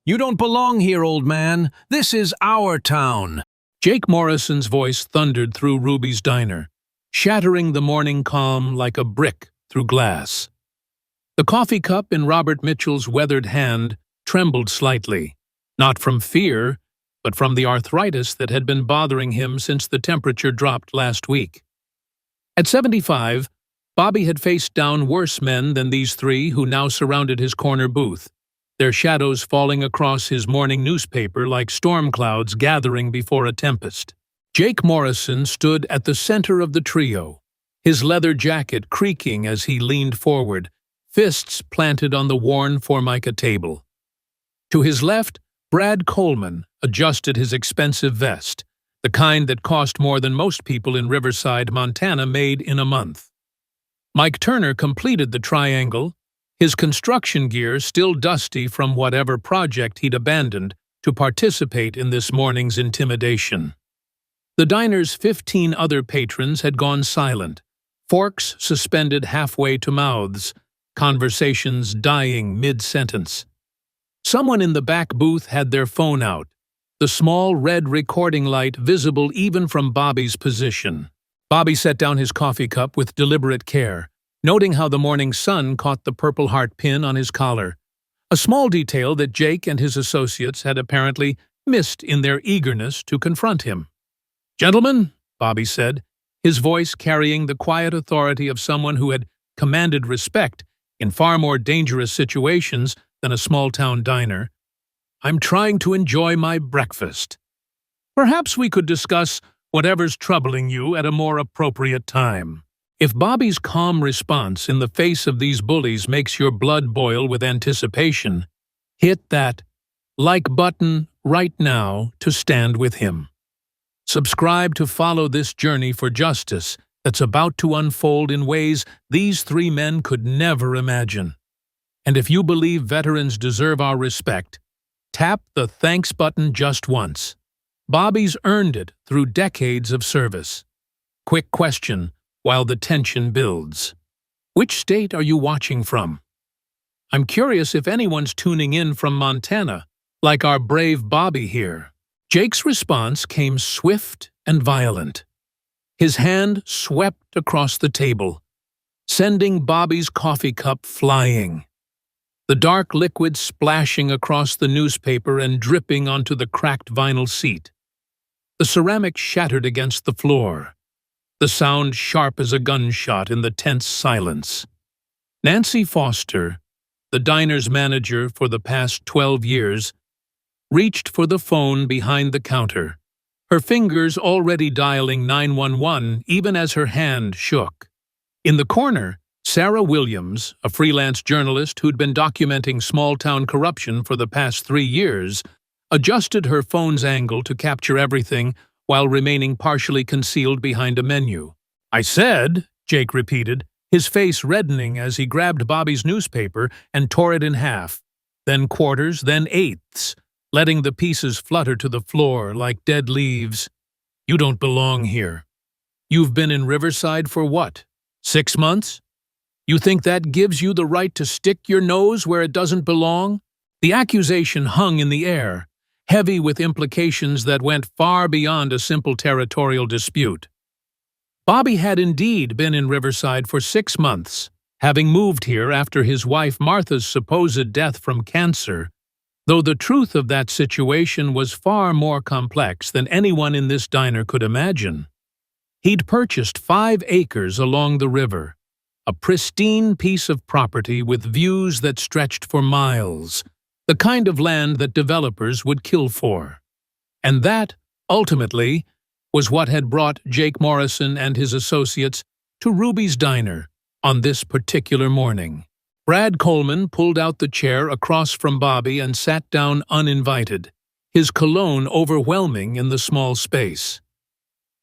You don't belong here, old man. This is our town. Jake Morrison's voice thundered through Ruby's diner, shattering the morning calm like a brick through glass. The coffee cup in Robert Mitchell's weathered hand trembled slightly, not from fear, but from the arthritis that had been bothering him since the temperature dropped last week. At 75, Bobby had faced down worse men than these three who now surrounded his corner booth, their shadows falling across his morning newspaper like storm clouds gathering before a tempest. Jake Morrison stood at the center of the trio, his leather jacket creaking as he leaned forward, fists planted on the worn Formica table. To his left, Brad Coleman adjusted his expensive vest, the kind that cost more than most people in Riverside, Montana made in a month. Mike Turner completed the triangle, his construction gear still dusty from whatever project he'd abandoned to participate in this morning's intimidation. The diner's 15 other patrons had gone silent, forks suspended halfway to mouths, conversations dying mid-sentence. Someone in the back booth had their phone out, the small red recording light visible even from Bobby's position. Bobby set down his coffee cup with deliberate care, noting how the morning sun caught the Purple Heart pin on his collar, a small detail that Jake and his associates had apparently missed in their eagerness to confront him. "Gentlemen," Bobby said, his voice carrying the quiet authority of someone who had commanded respect in far more dangerous situations than a small-town diner, "I'm trying to enjoy my breakfast. Perhaps we could discuss whatever's troubling you at a more appropriate time." If Bobby's calm response in the face of these bullies makes your blood boil with anticipation, hit that like button right now to stand with him. Subscribe to follow this journey for justice that's about to unfold in ways these three men could never imagine. And if you believe veterans deserve our respect, tap the thanks button just once. Bobby's earned it through decades of service. Quick question while the tension builds. Which state are you watching from? I'm curious if anyone's tuning in from Montana, like our brave Bobby here. Jake's response came swift and violent. His hand swept across the table, sending Bobby's coffee cup flying, the dark liquid splashing across the newspaper and dripping onto the cracked vinyl seat. The ceramic shattered against the floor, the sound sharp as a gunshot in the tense silence. Nancy Foster, the diner's manager for the past 12 years, reached for the phone behind the counter, her fingers already dialing 911 even as her hand shook. In the corner, Sarah Williams, a freelance journalist who'd been documenting small-town corruption for the past 3 years, adjusted her phone's angle to capture everything while remaining partially concealed behind a menu. "I said," Jake repeated, his face reddening as he grabbed Bobby's newspaper and tore it in half, then quarters, then eighths, letting the pieces flutter to the floor like dead leaves. "You don't belong here. You've been in Riverside for what, 6 months? You think that gives you the right to stick your nose where it doesn't belong?" The accusation hung in the air, heavy with implications that went far beyond a simple territorial dispute. Bobby had indeed been in Riverside for 6 months, having moved here after his wife Martha's supposed death from cancer, though the truth of that situation was far more complex than anyone in this diner could imagine. He'd purchased 5 acres along the river, a pristine piece of property with views that stretched for miles, the kind of land that developers would kill for. And that, ultimately, was what had brought Jake Morrison and his associates to Ruby's Diner on this particular morning. Brad Coleman pulled out the chair across from Bobby and sat down uninvited, his cologne overwhelming in the small space.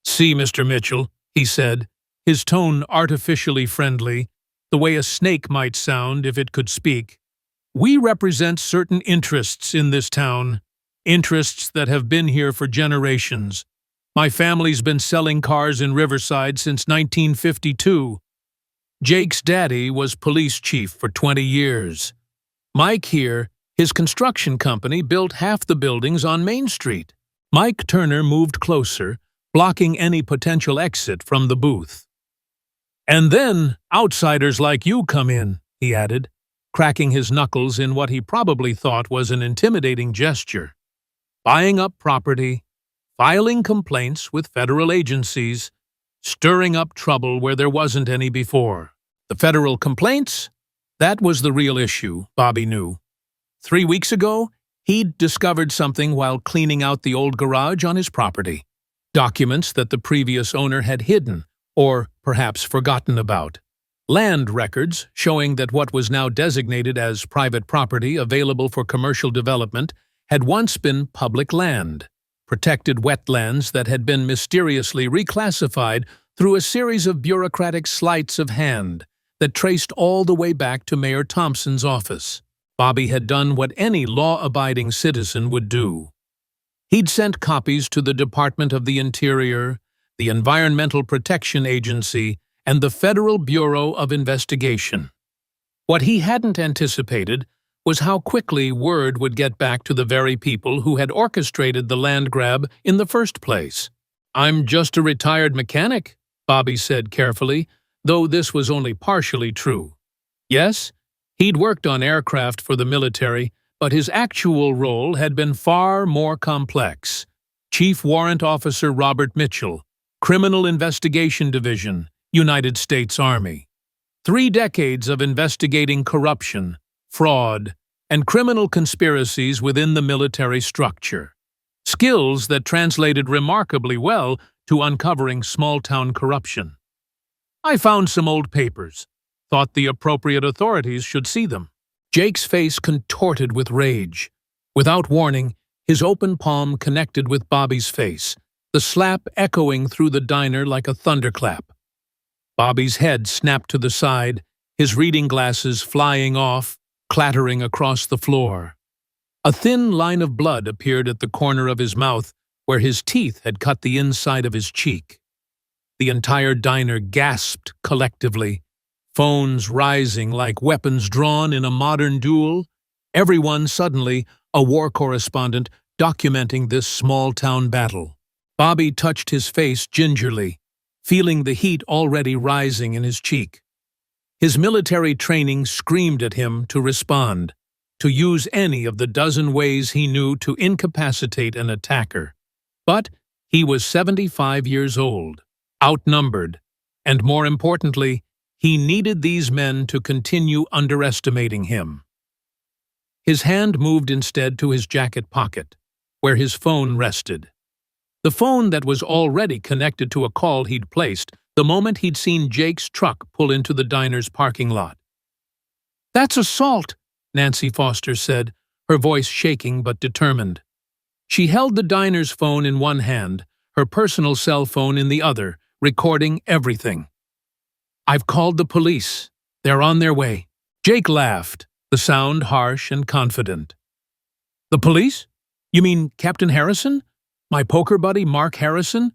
"See, Mr. Mitchell," he said, his tone artificially friendly, the way a snake might sound if it could speak. "We represent certain interests in this town, interests that have been here for generations. My family's been selling cars in Riverside since 1952. Jake's daddy was police chief for 20 years. Mike here His construction company built half the buildings on Main Street. Mike Turner moved closer, blocking any potential exit from the booth. "And then outsiders like you come in," he added, cracking his knuckles in what he probably thought was an intimidating gesture. "Buying up property, filing complaints with federal agencies, stirring up trouble where there wasn't any before." The federal complaints? That was the real issue, Bobby knew. 3 weeks ago, he'd discovered something while cleaning out the old garage on his property. Documents that the previous owner had hidden, or perhaps forgotten about. Land records showing that what was now designated as private property available for commercial development had once been public land, protected wetlands that had been mysteriously reclassified through a series of bureaucratic sleights of hand that traced all the way back to Mayor Thompson's office. Bobby had done what any law-abiding citizen would do. He'd sent copies to the Department of the Interior, the Environmental Protection Agency, and the Federal Bureau of Investigation. What he hadn't anticipated was how quickly word would get back to the very people who had orchestrated the land grab in the first place. "I'm just a retired mechanic," Bobby said carefully, though this was only partially true. Yes, he'd worked on aircraft for the military, but his actual role had been far more complex. Chief Warrant Officer Robert Mitchell, Criminal Investigation Division, United States Army. 3 decades of investigating corruption, fraud, and criminal conspiracies within the military structure. Skills that translated remarkably well to uncovering small-town corruption. "I found some old papers. Thought the appropriate authorities should see them." Jake's face contorted with rage. Without warning, his open palm connected with Bobby's face, the slap echoing through the diner like a thunderclap. Bobby's head snapped to the side, his reading glasses flying off, clattering across the floor. A thin line of blood appeared at the corner of his mouth where his teeth had cut the inside of his cheek. The entire diner gasped collectively, phones rising like weapons drawn in a modern duel, everyone suddenly a war correspondent documenting this small-town battle. Bobby touched his face gingerly, feeling the heat already rising in his cheek. His military training screamed at him to respond, to use any of the dozen ways he knew to incapacitate an attacker. But he was 75 years old, outnumbered, and more importantly, he needed these men to continue underestimating him. His hand moved instead to his jacket pocket, where his phone rested. The phone that was already connected to a call he'd placed the moment he'd seen Jake's truck pull into the diner's parking lot. "That's assault," Nancy Foster said, her voice shaking but determined. She held the diner's phone in one hand, her personal cell phone in the other, recording everything. "I've called the police. They're on their way." Jake laughed, the sound harsh and confident. "The police? You mean Captain Harrison? My poker buddy Mark Harrison?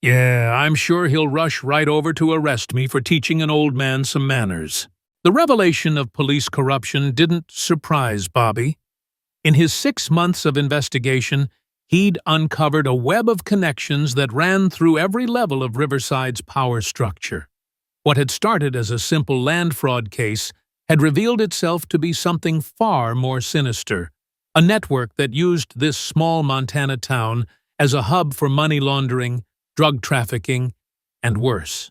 Yeah, I'm sure he'll rush right over to arrest me for teaching an old man some manners." The revelation of police corruption didn't surprise Bobby. In his 6 months of investigation, he'd uncovered a web of connections that ran through every level of Riverside's power structure. What had started as a simple land fraud case had revealed itself to be something far more sinister, a network that used this small Montana town as a hub for money laundering, drug trafficking, and worse.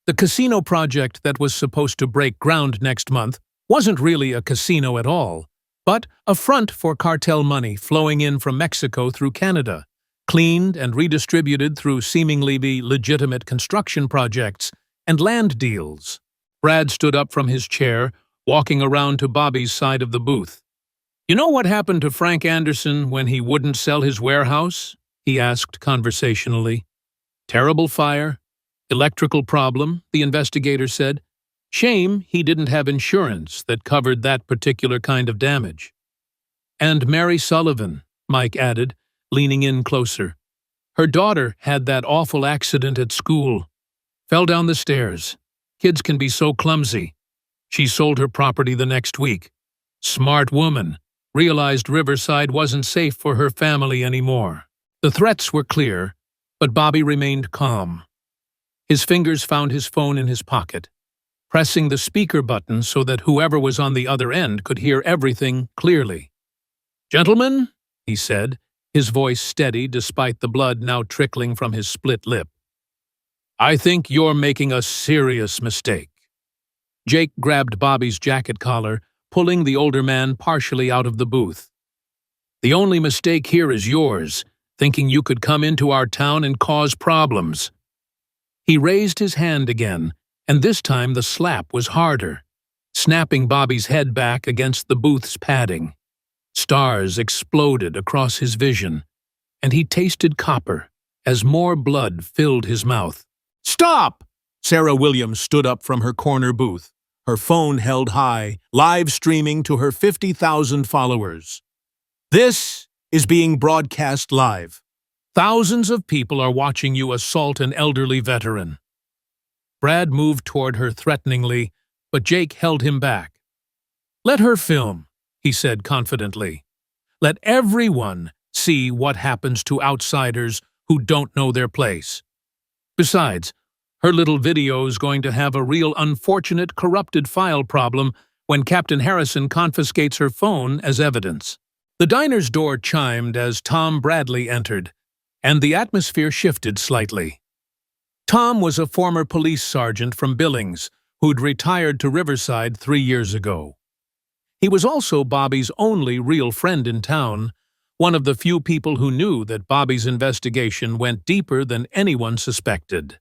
The casino project that was supposed to break ground next month wasn't really a casino at all, but a front for cartel money flowing in from Mexico through Canada, cleaned and redistributed through seemingly legitimate construction projects and land deals. Brad stood up from his chair, walking around to Bobby's side of the booth. "You know what happened to Frank Anderson when he wouldn't sell his warehouse?" he asked conversationally. "Terrible fire. Electrical problem," the investigator said. "Shame he didn't have insurance that covered that particular kind of damage." "And Mary Sullivan," Mike added, leaning in closer. "Her daughter had that awful accident at school. Fell down the stairs. Kids can be so clumsy. She sold her property the next week. Smart woman. realized Riverside wasn't safe for her family anymore. The threats were clear, but Bobby remained calm. His fingers found his phone in his pocket, pressing the speaker button so that whoever was on the other end could hear everything clearly. "Gentlemen," he said, his voice steady despite the blood now trickling from his split lip, "I think you're making a serious mistake." Jake grabbed Bobby's jacket collar, pulling the older man partially out of the booth. "The only mistake here is yours, thinking you could come into our town and cause problems." He raised his hand again, and this time the slap was harder, snapping Bobby's head back against the booth's padding. Stars exploded across his vision, and he tasted copper as more blood filled his mouth. "Stop!" Sarah Williams stood up from her corner booth, her phone held high, live streaming to her 50,000 followers. "This is being broadcast live. Thousands of people are watching you assault an elderly veteran." Brad moved toward her threateningly, but Jake held him back. "Let her film," he said confidently. "Let everyone see what happens to outsiders who don't know their place. Besides, her little video's going to have a real unfortunate corrupted file problem when Captain Harrison confiscates her phone as evidence." The diner's door chimed as Tom Bradley entered, and the atmosphere shifted slightly. Tom was a former police sergeant from Billings who'd retired to Riverside 3 years ago. He was also Bobby's only real friend in town, one of the few people who knew that Bobby's investigation went deeper than anyone suspected.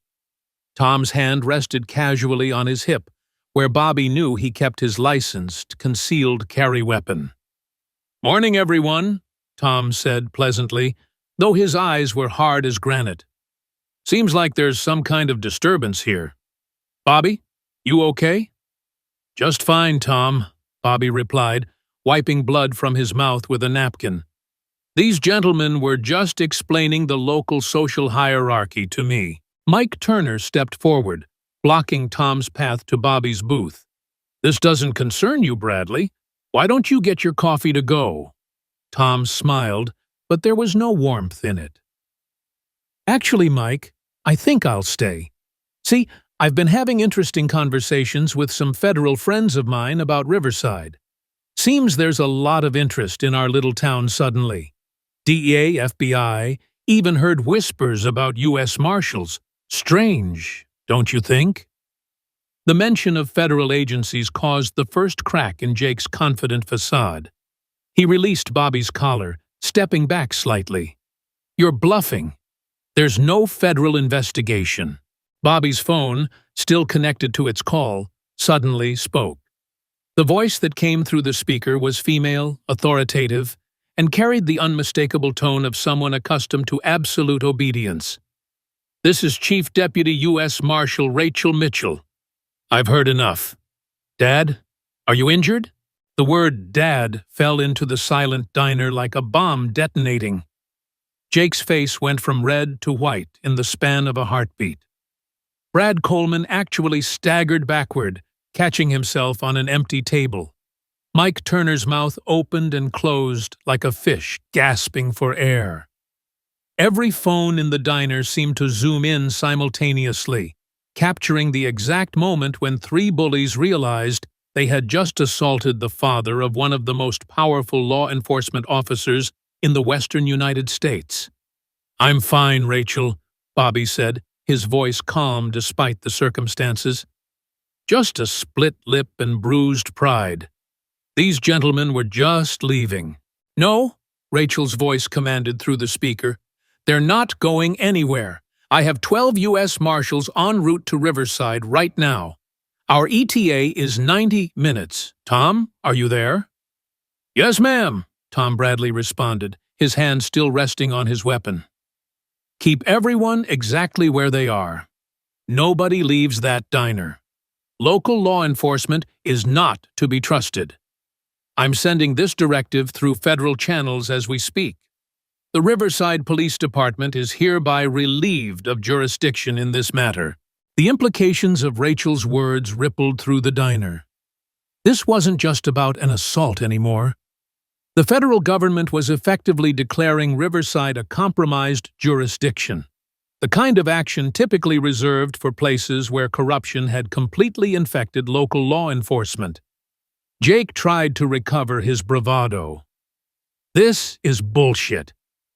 Tom's hand rested casually on his hip, where Bobby knew he kept his licensed, concealed carry weapon. "Morning, everyone," Tom said pleasantly, though his eyes were hard as granite. "Seems like there's some kind of disturbance here. Bobby, you okay?" "Just fine, Tom," Bobby replied, wiping blood from his mouth with a napkin. "These gentlemen were just explaining the local social hierarchy to me." Mike Turner stepped forward, blocking Tom's path to Bobby's booth. "This doesn't concern you, Bradley. Why don't you get your coffee to go?" Tom smiled, but there was no warmth in it. "Actually, Mike, I think I'll stay. See, I've been having interesting conversations with some federal friends of mine about Riverside. Seems there's a lot of interest in our little town suddenly. DEA, FBI, even heard whispers about U.S. Marshals. Strange, don't you think?" The mention of federal agencies caused the first crack in Jake's confident facade. He released Bobby's collar, stepping back slightly. "You're bluffing. There's no federal investigation." Bobby's phone, still connected to its call, suddenly spoke. The voice that came through the speaker was female, authoritative, and carried the unmistakable tone of someone accustomed to absolute obedience. "This is Chief Deputy U.S. Marshal Rachel Mitchell. I've heard enough. Dad, are you injured?" The word "Dad" fell into the silent diner like a bomb detonating. Jake's face went from red to white in the span of a heartbeat. Brad Coleman actually staggered backward, catching himself on an empty table. Mike Turner's mouth opened and closed like a fish gasping for air. Every phone in the diner seemed to zoom in simultaneously, capturing the exact moment when 3 bullies realized they had just assaulted the father of one of the most powerful law enforcement officers in the western United States. "I'm fine, Rachel," Bobby said, his voice calm despite the circumstances. "Just a split lip and bruised pride. These gentlemen were just leaving." "No," Rachel's voice commanded through the speaker. "They're not going anywhere. I have 12 U.S. Marshals en route to Riverside right now. Our ETA is 90 minutes. Tom, are you there?" "Yes, ma'am," Tom Bradley responded, his hand still resting on his weapon. "Keep everyone exactly where they are. Nobody leaves that diner. Local law enforcement is not to be trusted. I'm sending this directive through federal channels as we speak. The Riverside Police Department is hereby relieved of jurisdiction in this matter." The implications of Rachel's words rippled through the diner. This wasn't just about an assault anymore. The federal government was effectively declaring Riverside a compromised jurisdiction, the kind of action typically reserved for places where corruption had completely infected local law enforcement. Jake tried to recover his bravado. "This is bullshit.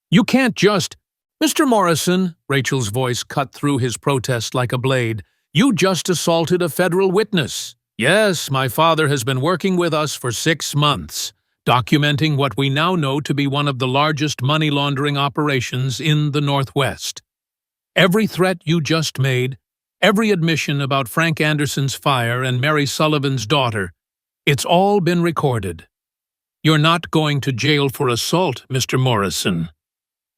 You can't just—" "Mr. Morrison," Rachel's voice cut through his protest like a blade, "you just assaulted a federal witness. Yes, my father has been working with us for 6 months, documenting what we now know to be one of the largest money laundering operations in the Northwest. Every threat you just made, every admission about Frank Anderson's fire and Mary Sullivan's daughter, it's all been recorded. You're not going to jail for assault, Mr. Morrison.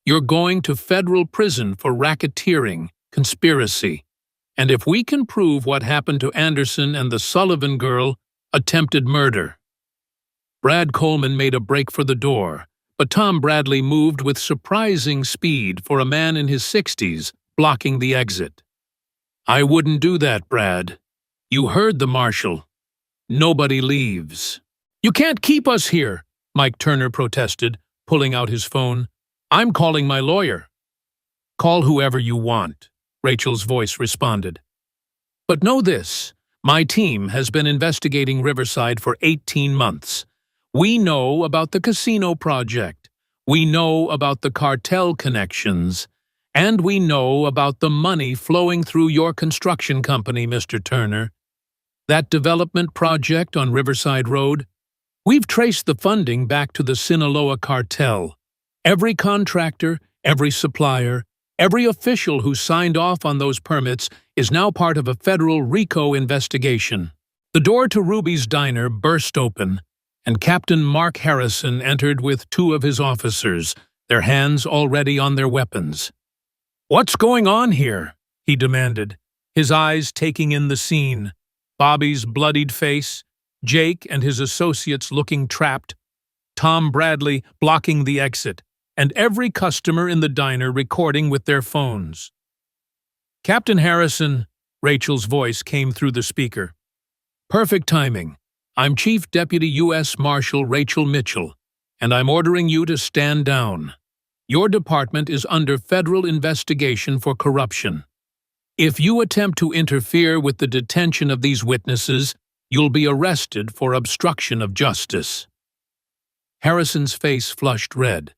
You're going to federal prison for racketeering, conspiracy, and if we can prove what happened to Anderson and the Sullivan girl, attempted murder." Brad Coleman made a break for the door, but Tom Bradley moved with surprising speed for a man in his 60s, blocking the exit. "I wouldn't do that, Brad. You heard the marshal. Nobody leaves." "You can't keep us here," Mike Turner protested, pulling out his phone. "I'm calling my lawyer." "Call whoever you want," Rachel's voice responded. "But know this, my team has been investigating Riverside for 18 months. We know about the casino project. We know about the cartel connections. And we know about the money flowing through your construction company, Mr. Turner. That development project on Riverside Road, we've traced the funding back to the Sinaloa cartel. Every contractor, every supplier, every official who signed off on those permits is now part of a federal RICO investigation." The door to Ruby's diner burst open, and Captain Mark Harrison entered with 2 of his officers, their hands already on their weapons. "What's going on here?" he demanded, his eyes taking in the scene. Bobby's bloodied face, Jake and his associates looking trapped, Tom Bradley blocking the exit, and every customer in the diner recording with their phones. "Captain Harrison," Rachel's voice came through the speaker. "Perfect timing. I'm Chief Deputy U.S. Marshal Rachel Mitchell, and I'm ordering you to stand down. Your department is under federal investigation for corruption. If you attempt to interfere with the detention of these witnesses, you'll be arrested for obstruction of justice." Harrison's face flushed red.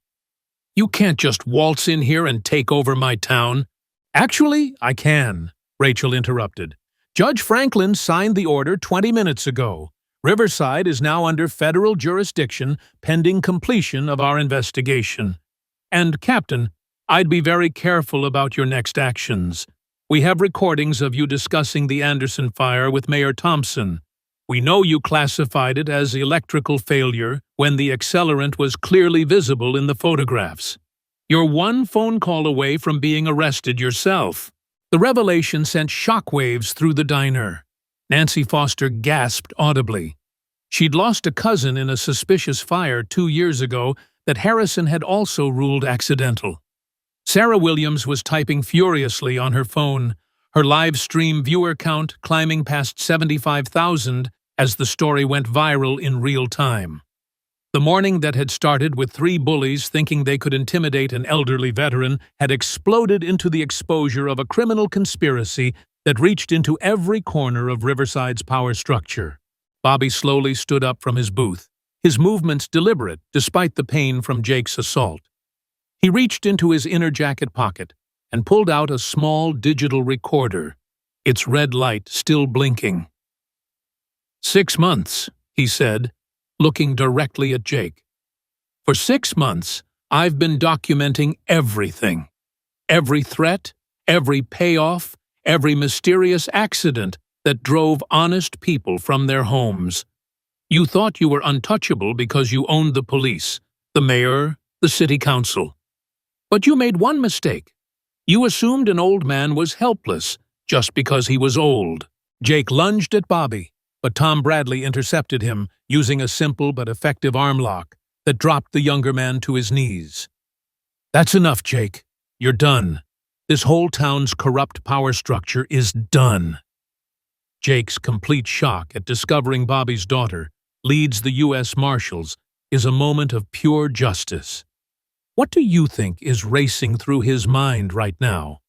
"You can't just waltz in here and take over my town." "Actually, I can," Rachel interrupted. "Judge Franklin signed the order 20 minutes ago. Riverside is now under federal jurisdiction pending completion of our investigation. And, Captain, I'd be very careful about your next actions. We have recordings of you discussing the Anderson fire with Mayor Thompson. We know you classified it as electrical failure when the accelerant was clearly visible in the photographs. You're one phone call away from being arrested yourself." The revelation sent shockwaves through the diner. Nancy Foster gasped audibly. She'd lost a cousin in a suspicious fire 2 years ago that Harrison had also ruled accidental. Sarah Williams was typing furiously on her phone, her live stream viewer count climbing past 75,000 as the story went viral in real time. The morning that had started with 3 bullies thinking they could intimidate an elderly veteran had exploded into the exposure of a criminal conspiracy that reached into every corner of Riverside's power structure. Bobby slowly stood up from his booth, his movements deliberate despite the pain from Jake's assault. He reached into his inner jacket pocket and pulled out a small digital recorder, its red light still blinking. 6 months, he said, looking directly at Jake. For 6 months, I've been documenting everything. Every threat, every payoff, every mysterious accident that drove honest people from their homes. You thought you were untouchable because you owned the police, the mayor, the city council. But you made one mistake. You assumed an old man was helpless just because he was old. Jake lunged at Bobby, but Tom Bradley intercepted him using a simple but effective arm lock that dropped the younger man to his knees. "That's enough, Jake. You're done. This whole town's corrupt power structure is done." Jake's complete shock at discovering Bobby's daughter leads the U.S. Marshals is a moment of pure justice. What do you think is racing through his mind right now?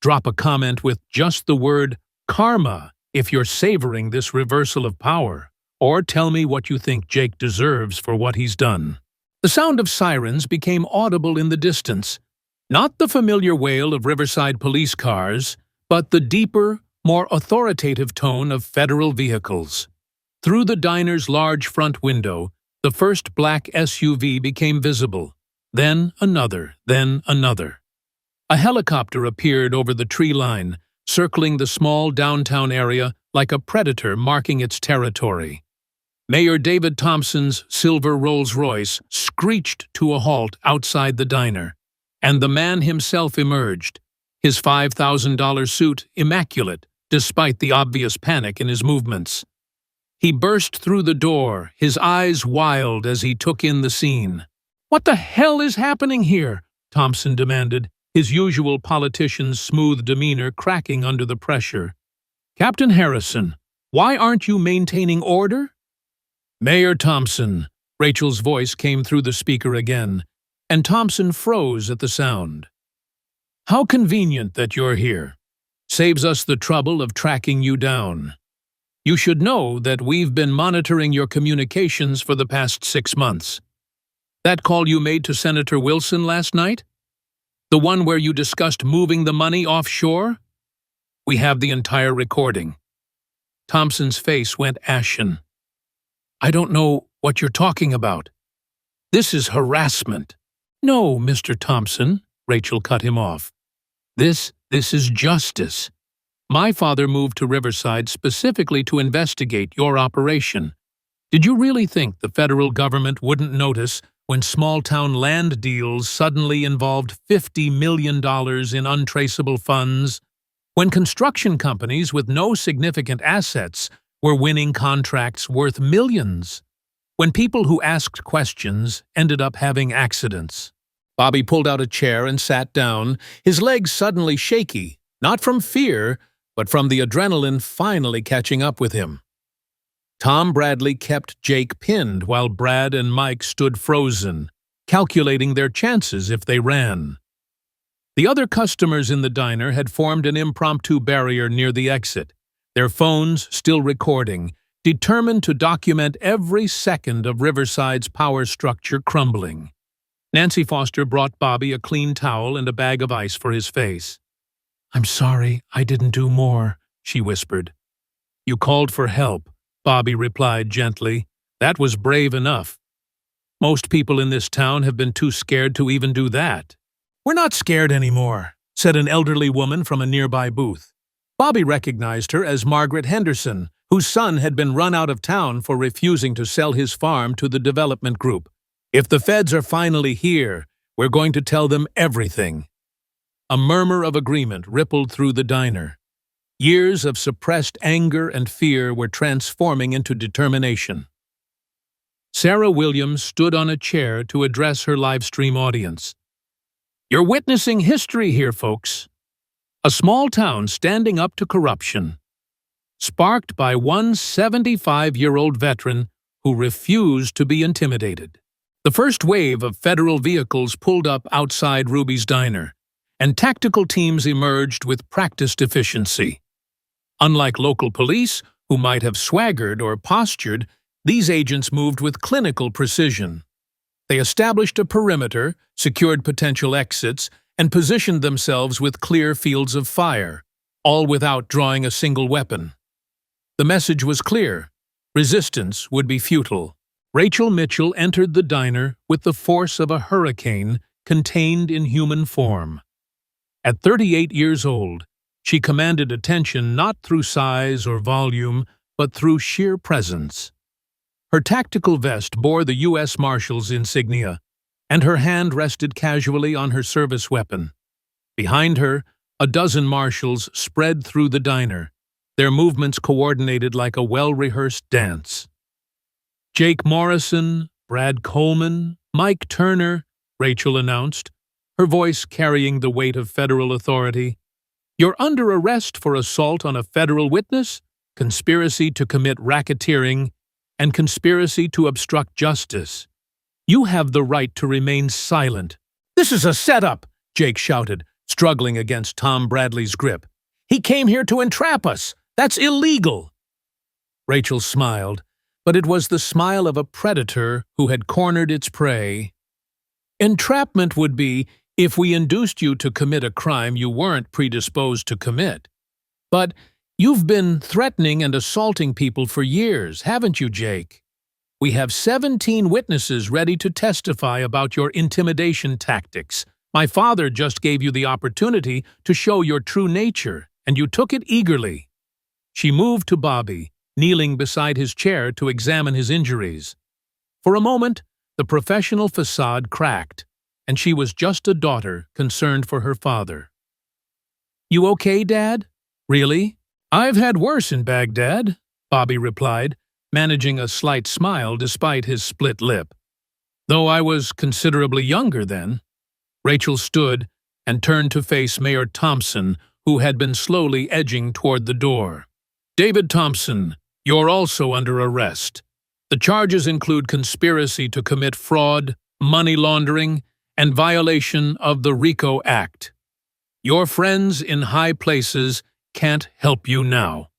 Drop a comment with just the word karma if you're savoring this reversal of power, or tell me what you think Jake deserves for what he's done. The sound of sirens became audible in the distance, not the familiar wail of Riverside police cars, but the deeper, more authoritative tone of federal vehicles. Through the diner's large front window, the first black SUV became visible. Then another, then another. A helicopter appeared over the tree line, circling the small downtown area like a predator marking its territory. Mayor David Thompson's silver Rolls-Royce screeched to a halt outside the diner, and the man himself emerged, his $5,000 suit immaculate despite the obvious panic in his movements. He burst through the door, his eyes wild as he took in the scene. "What the hell is happening here?" Thompson demanded, his usual politician's smooth demeanor cracking under the pressure. "Captain Harrison, why aren't you maintaining order?" "Mayor Thompson," Rachel's voice came through the speaker again, and Thompson froze at the sound. "How convenient that you're here. Saves us the trouble of tracking you down. You should know that we've been monitoring your communications for the past 6 months. That call you made to Senator Wilson last night? The one where you discussed moving the money offshore? We have the entire recording." Thompson's face went ashen. "I don't know what you're talking about. This is harassment." "No, Mr. Thompson," Rachel cut him off. This is justice. My father moved to Riverside specifically to investigate your operation. Did you really think the federal government wouldn't notice when small-town land deals suddenly involved $50 million in untraceable funds? When construction companies with no significant assets were winning contracts worth millions? When people who asked questions ended up having accidents? Bobby pulled out a chair and sat down, his legs suddenly shaky, not from fear, but from the adrenaline finally catching up with him. Tom Bradley kept Jake pinned while Brad and Mike stood frozen, calculating their chances if they ran. The other customers in the diner had formed an impromptu barrier near the exit, their phones still recording, determined to document every second of Riverside's power structure crumbling. Nancy Foster brought Bobby a clean towel and a bag of ice for his face. "I'm sorry, I didn't do more," she whispered. "You called for help," Bobby replied gently. "That was brave enough. Most people in this town have been too scared to even do that." "We're not scared anymore," said an elderly woman from a nearby booth. Bobby recognized her as Margaret Henderson, whose son had been run out of town for refusing to sell his farm to the development group. "If the feds are finally here, we're going to tell them everything." A murmur of agreement rippled through the diner. Years of suppressed anger and fear were transforming into determination. Sarah Williams stood on a chair to address her live-stream audience. "You're witnessing history here, folks. A small town standing up to corruption, sparked by one 75-year-old veteran who refused to be intimidated." The first wave of federal vehicles pulled up outside Ruby's diner, and tactical teams emerged with practiced efficiency. Unlike local police, who might have swaggered or postured, these agents moved with clinical precision. They established a perimeter, secured potential exits, and positioned themselves with clear fields of fire, all without drawing a single weapon. The message was clear: resistance would be futile. Rachel Mitchell entered the diner with the force of a hurricane contained in human form. At 38 years old, she commanded attention not through size or volume, but through sheer presence. Her tactical vest bore the U.S. Marshals insignia, and her hand rested casually on her service weapon. Behind her, a dozen Marshals spread through the diner, their movements coordinated like a well-rehearsed dance. "Jake Morrison, Brad Coleman, Mike Turner," Rachel announced, her voice carrying the weight of federal authority. "You're under arrest for assault on a federal witness, conspiracy to commit racketeering, and conspiracy to obstruct justice. You have the right to remain silent." "This is a setup," Jake shouted, struggling against Tom Bradley's grip. "He came here to entrap us. That's illegal." Rachel smiled, but it was the smile of a predator who had cornered its prey. "Entrapment would be if we induced you to commit a crime you weren't predisposed to commit. But you've been threatening and assaulting people for years, haven't you, Jake? We have 17 witnesses ready to testify about your intimidation tactics. My father just gave you the opportunity to show your true nature, and you took it eagerly." She moved to Bobby, kneeling beside his chair to examine his injuries. For a moment, the professional facade cracked, and she was just a daughter concerned for her father. "You okay, Dad? Really?" "I've had worse in Baghdad," Bobby replied, managing a slight smile despite his split lip. "Though I was considerably younger then." Rachel stood and turned to face Mayor Thompson, who had been slowly edging toward the door. "David Thompson, you're also under arrest. The charges include conspiracy to commit fraud, money laundering, and violation of the RICO Act. Your friends in high places can't help you now.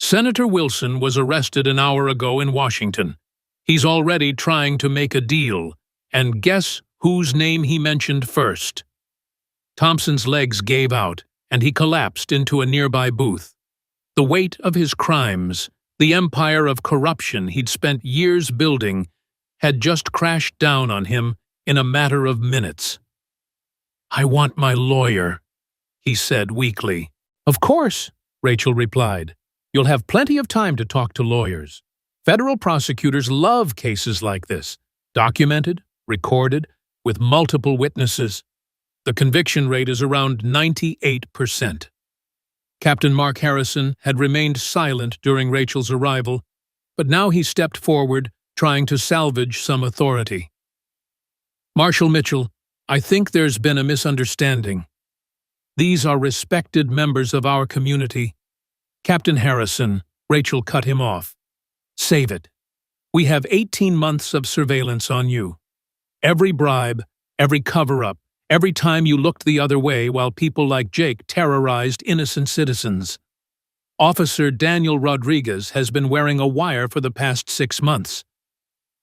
Senator Wilson was arrested an hour ago in Washington. He's already trying to make a deal, and guess whose name he mentioned first?" Thompson's legs gave out, and he collapsed into a nearby booth. The weight of his crimes, the empire of corruption he'd spent years building, had just crashed down on him in a matter of minutes. "I want my lawyer," he said weakly. "Of course," Rachel replied. "You'll have plenty of time to talk to lawyers. Federal prosecutors love cases like this, documented, recorded, with multiple witnesses. The conviction rate is around 98%. Captain Mark Harrison had remained silent during Rachel's arrival, but now he stepped forward, trying to salvage some authority. "Marshal Mitchell, I think there's been a misunderstanding. These are respected members of our community." "Captain Harrison," Rachel cut him off. "Save it. We have 18 months of surveillance on you. Every bribe, every cover-up, every time you looked the other way while people like Jake terrorized innocent citizens. Officer Daniel Rodriguez has been wearing a wire for the past 6 months.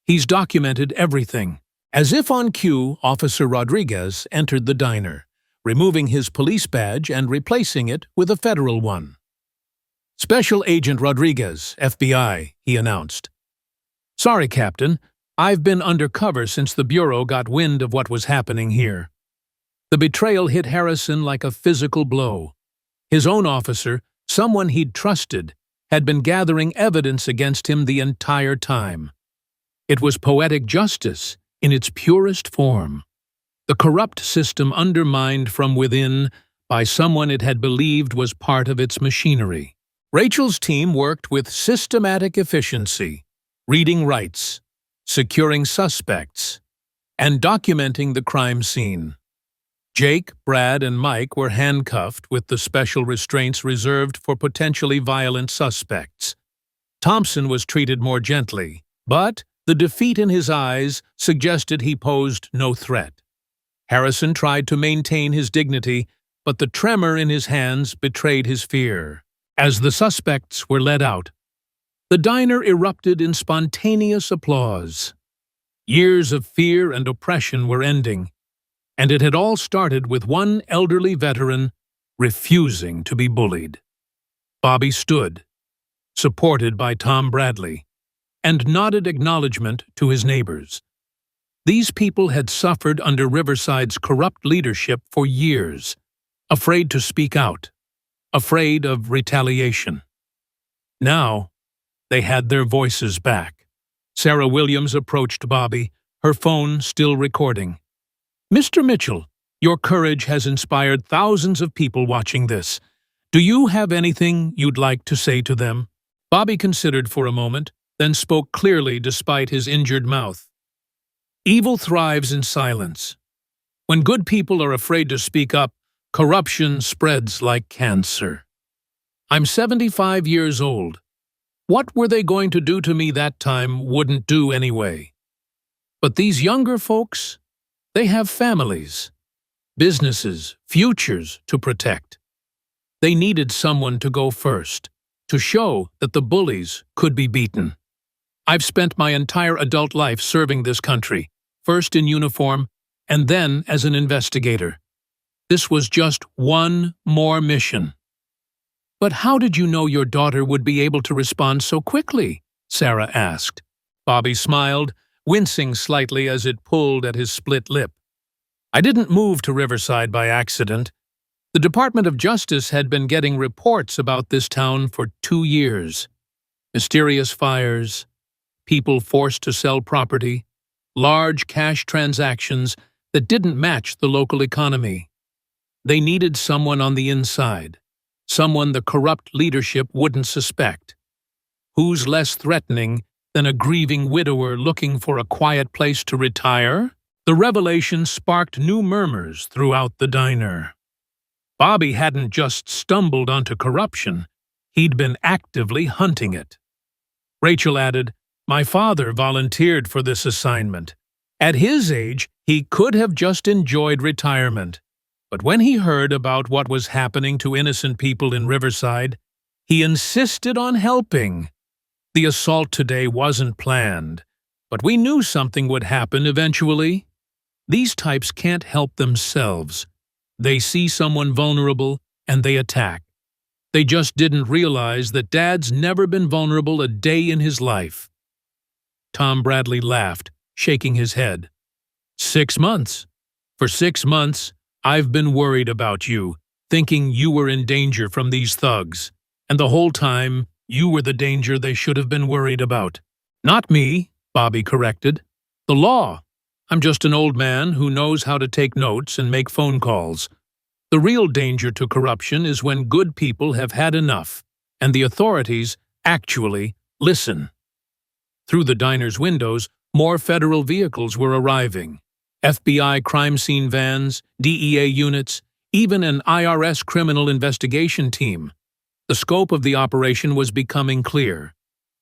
He's documented everything." As if on cue, Officer Rodriguez entered the diner, removing his police badge and replacing it with a federal one. "Special Agent Rodriguez, FBI," he announced. "Sorry, Captain. I've been undercover since the Bureau got wind of what was happening here." The betrayal hit Harrison like a physical blow. His own officer, someone he'd trusted, had been gathering evidence against him the entire time. It was poetic justice in its purest form. The corrupt system undermined from within by someone it had believed was part of its machinery. Rachel's team worked with systematic efficiency, reading rights, securing suspects, and documenting the crime scene. Jake, Brad, and Mike were handcuffed with the special restraints reserved for potentially violent suspects. Thompson was treated more gently, but the defeat in his eyes suggested he posed no threat. Harrison tried to maintain his dignity, but the tremor in his hands betrayed his fear. As the suspects were led out, the diner erupted in spontaneous applause. Years of fear and oppression were ending, and it had all started with one elderly veteran refusing to be bullied. Bobby stood, supported by Tom Bradley, and nodded acknowledgement to his neighbors. These people had suffered under Riverside's corrupt leadership for years, afraid to speak out, afraid of retaliation. Now, they had their voices back. Sarah Williams approached Bobby, her phone still recording. "Mr. Mitchell, your courage has inspired thousands of people watching this. Do you have anything you'd like to say to them?" Bobby considered for a moment, then spoke clearly despite his injured mouth. "Evil thrives in silence. When good people are afraid to speak up, corruption spreads like cancer. I'm 75 years old. What were they going to do to me that time wouldn't do anyway. But these younger folks, they have families, businesses, futures to protect. They needed someone to go first, to show that the bullies could be beaten. I've spent my entire adult life serving this country, first in uniform and then as an investigator. This was just one more mission. But how did you know your daughter would be able to respond so quickly? Sarah asked. Bobby smiled, wincing slightly as it pulled at his split lip. I didn't move to Riverside by accident. The Department of Justice had been getting reports about this town for 2 years. Mysterious fires, people forced to sell property, large cash transactions that didn't match the local economy. They needed someone on the inside, someone the corrupt leadership wouldn't suspect. Who's less threatening than a grieving widower looking for a quiet place to retire? The revelation sparked new murmurs throughout the diner. Bobby hadn't just stumbled onto corruption, he'd been actively hunting it. Rachel added, "My father volunteered for this assignment. At his age, he could have just enjoyed retirement. But when he heard about what was happening to innocent people in Riverside, he insisted on helping. The assault today wasn't planned, but we knew something would happen eventually. These types can't help themselves. They see someone vulnerable and they attack. They just didn't realize that Dad's never been vulnerable a day in his life." Tom Bradley laughed, shaking his head. 6 months. For 6 months, I've been worried about you, thinking you were in danger from these thugs. And the whole time, you were the danger they should have been worried about. Not me, Bobby corrected. The law. I'm just an old man who knows how to take notes and make phone calls. The real danger to corruption is when good people have had enough, and the authorities actually listen. Through the diner's windows, more federal vehicles were arriving. FBI crime scene vans, DEA units, even an IRS criminal investigation team. The scope of the operation was becoming clear.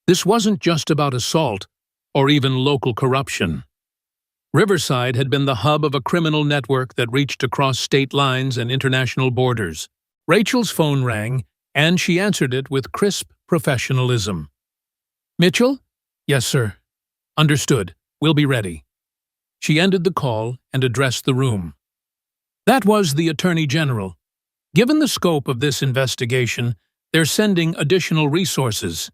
This wasn't just about assault, or even local corruption. Riverside had been the hub of a criminal network that reached across state lines and international borders. Rachel's phone rang, and she answered it with crisp professionalism. "Mitchell?" "Yes, sir." "Understood. We'll be ready." She ended the call and addressed the room. That was the Attorney General. Given the scope of this investigation, they're sending additional resources.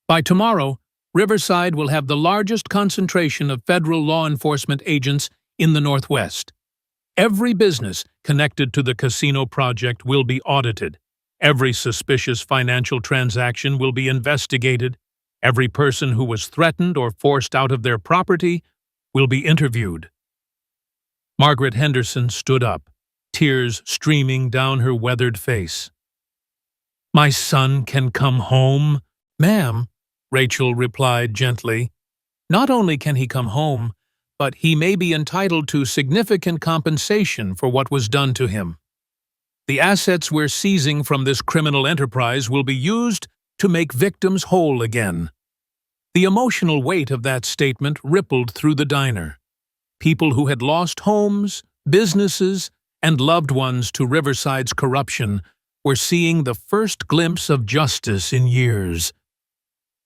By tomorrow, Riverside will have the largest concentration of federal law enforcement agents in the Northwest. Every business connected to the casino project will be audited. Every suspicious financial transaction will be investigated. Every person who was threatened or forced out of their property will be interviewed. Margaret Henderson stood up, tears streaming down her weathered face. "My son can come home?" "Ma'am," Rachel replied gently, "not only can he come home, but he may be entitled to significant compensation for what was done to him. The assets we're seizing from this criminal enterprise will be used to make victims whole again." The emotional weight of that statement rippled through the diner. People who had lost homes, businesses, and loved ones to Riverside's corruption were seeing the first glimpse of justice in years.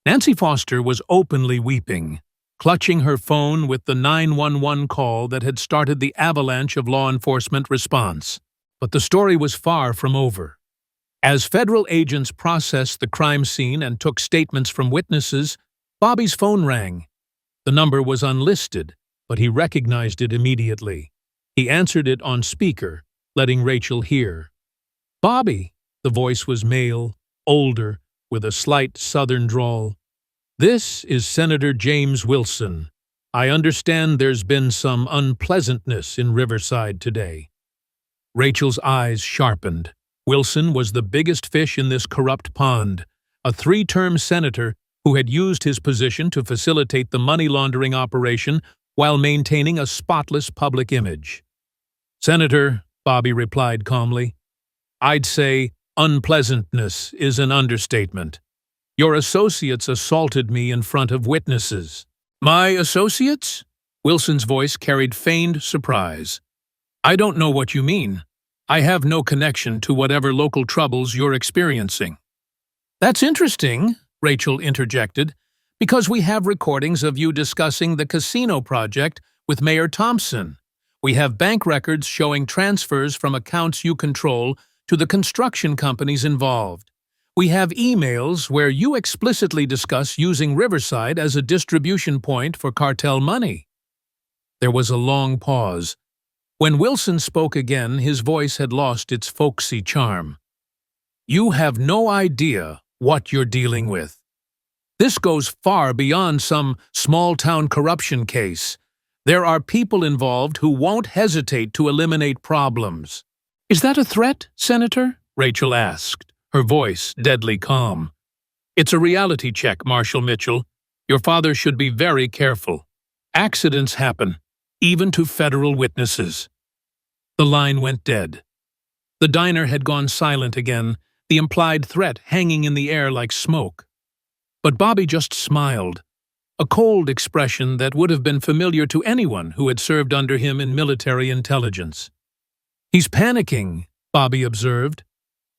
Nancy Foster was openly weeping, clutching her phone with the 911 call that had started the avalanche of law enforcement response. But the story was far from over. As federal agents processed the crime scene and took statements from witnesses, Bobby's phone rang. The number was unlisted, but he recognized it immediately. He answered it on speaker, letting Rachel hear. "Bobby," the voice was male, older, with a slight southern drawl. "This is Senator James Wilson. I understand there's been some unpleasantness in Riverside today." Rachel's eyes sharpened. Wilson was the biggest fish in this corrupt pond, a 3-term senator who had used his position to facilitate the money laundering operation while maintaining a spotless public image. "Senator," Bobby replied calmly, "I'd say unpleasantness is an understatement. Your associates assaulted me in front of witnesses." "My associates?" Wilson's voice carried feigned surprise. I don't know what you mean. I have no connection to whatever local troubles you're experiencing. That's interesting, Rachel interjected, because we have recordings of you discussing the casino project with Mayor Thompson. We have bank records showing transfers from accounts you control to the construction companies involved. We have emails where you explicitly discuss using Riverside as a distribution point for cartel money. There was a long pause. When Wilson spoke again, his voice had lost its folksy charm. You have no idea what you're dealing with. This goes far beyond some small-town corruption case. There are people involved who won't hesitate to eliminate problems. Is that a threat, Senator? Rachel asked, her voice deadly calm. It's a reality check, Marshal Mitchell. Your father should be very careful. Accidents happen, even to federal witnesses. The line went dead. The diner had gone silent again, the implied threat hanging in the air like smoke. But Bobby just smiled, a cold expression that would have been familiar to anyone who had served under him in military intelligence. He's panicking, Bobby observed.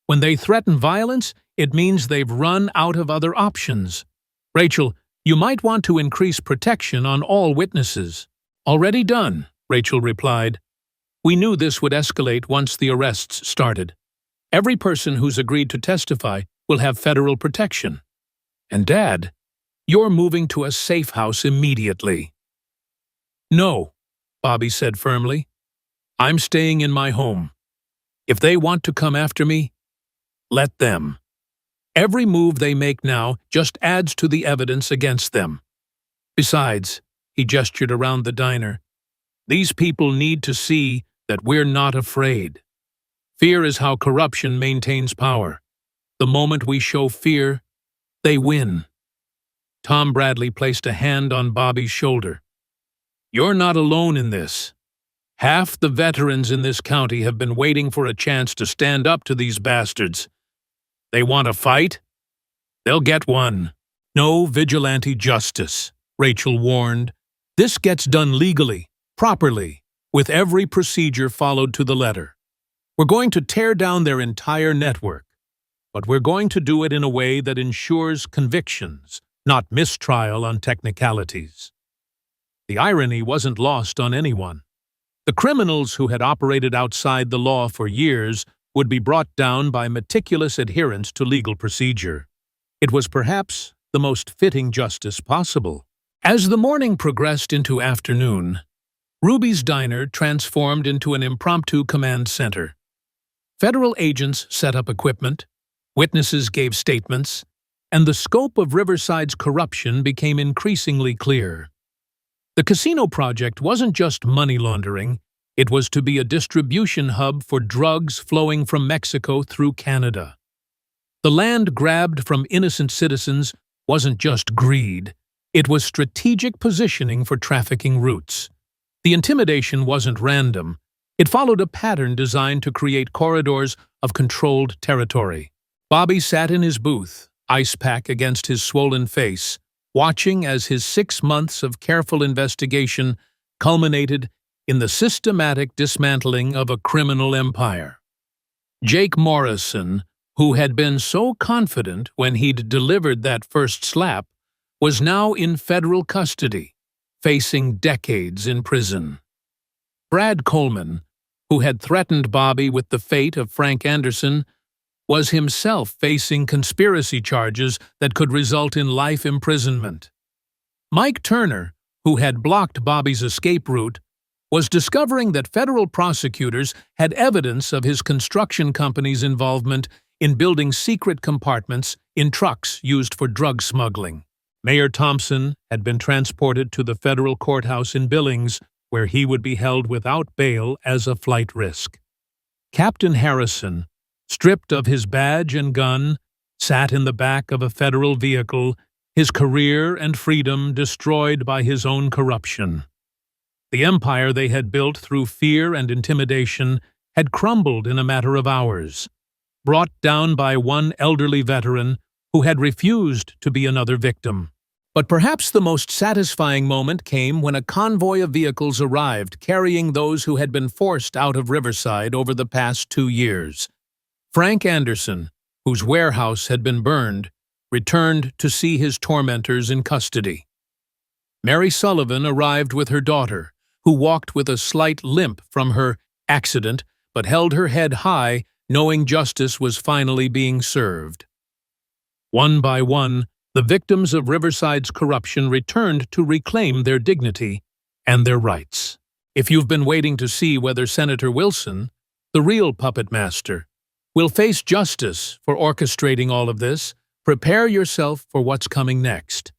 When they threaten violence, it means they've run out of other options. Rachel, you might want to increase protection on all witnesses. Already done, Rachel replied. We knew this would escalate once the arrests started. Every person who's agreed to testify will have federal protection. And Dad, you're moving to a safe house immediately. No, Bobby said firmly. I'm staying in my home. If they want to come after me, let them. Every move they make now just adds to the evidence against them. Besides, he gestured around the diner, these people need to see that we're not afraid. Fear is how corruption maintains power. The moment we show fear, they win. Tom Bradley placed a hand on Bobby's shoulder. You're not alone in this. Half the veterans in this county have been waiting for a chance to stand up to these bastards. They want a fight? They'll get one. No vigilante justice, Rachel warned. This gets done legally, properly, with every procedure followed to the letter. We're going to tear down their entire network, but we're going to do it in a way that ensures convictions, not mistrial on technicalities. The irony wasn't lost on anyone. The criminals who had operated outside the law for years would be brought down by meticulous adherence to legal procedure. It was perhaps the most fitting justice possible. As the morning progressed into afternoon, Ruby's diner transformed into an impromptu command center. Federal agents set up equipment, witnesses gave statements, and the scope of Riverside's corruption became increasingly clear. The casino project wasn't just money laundering, it was to be a distribution hub for drugs flowing from Mexico through Canada. The land grabbed from innocent citizens wasn't just greed, it was strategic positioning for trafficking routes. The intimidation wasn't random, it followed a pattern designed to create corridors of controlled territory. Bobby sat in his booth, ice pack against his swollen face, watching as his 6 months of careful investigation culminated in the systematic dismantling of a criminal empire. Jake Morrison, who had been so confident when he'd delivered that first slap, was now in federal custody, facing decades in prison. Brad Coleman, who had threatened Bobby with the fate of Frank Anderson, was himself facing conspiracy charges that could result in life imprisonment. Mike Turner, who had blocked Bobby's escape route, was discovering that federal prosecutors had evidence of his construction company's involvement in building secret compartments in trucks used for drug smuggling. Mayor Thompson had been transported to the federal courthouse in Billings, where he would be held without bail as a flight risk. Captain Harrison, stripped of his badge and gun, sat in the back of a federal vehicle, his career and freedom destroyed by his own corruption. The empire they had built through fear and intimidation had crumbled in a matter of hours, brought down by one elderly veteran who had refused to be another victim. But perhaps the most satisfying moment came when a convoy of vehicles arrived carrying those who had been forced out of Riverside over the past 2 years. Frank Anderson, whose warehouse had been burned, returned to see his tormentors in custody. Mary Sullivan arrived with her daughter, who walked with a slight limp from her accident but held her head high, knowing justice was finally being served. One by one, the victims of Riverside's corruption returned to reclaim their dignity and their rights. If you've been waiting to see whether Senator Wilson, the real puppet master, will face justice for orchestrating all of this, prepare yourself for what's coming next.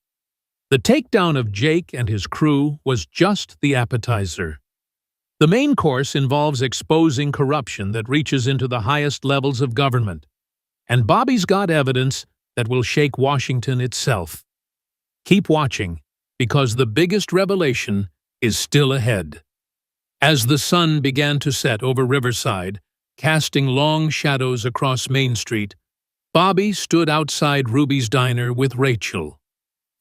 The takedown of Jake and his crew was just the appetizer. The main course involves exposing corruption that reaches into the highest levels of government, and Bobby's got evidence that will shake Washington itself. Keep watching, because the biggest revelation is still ahead. As the sun began to set over Riverside, casting long shadows across Main Street, Bobby stood outside Ruby's diner with Rachel.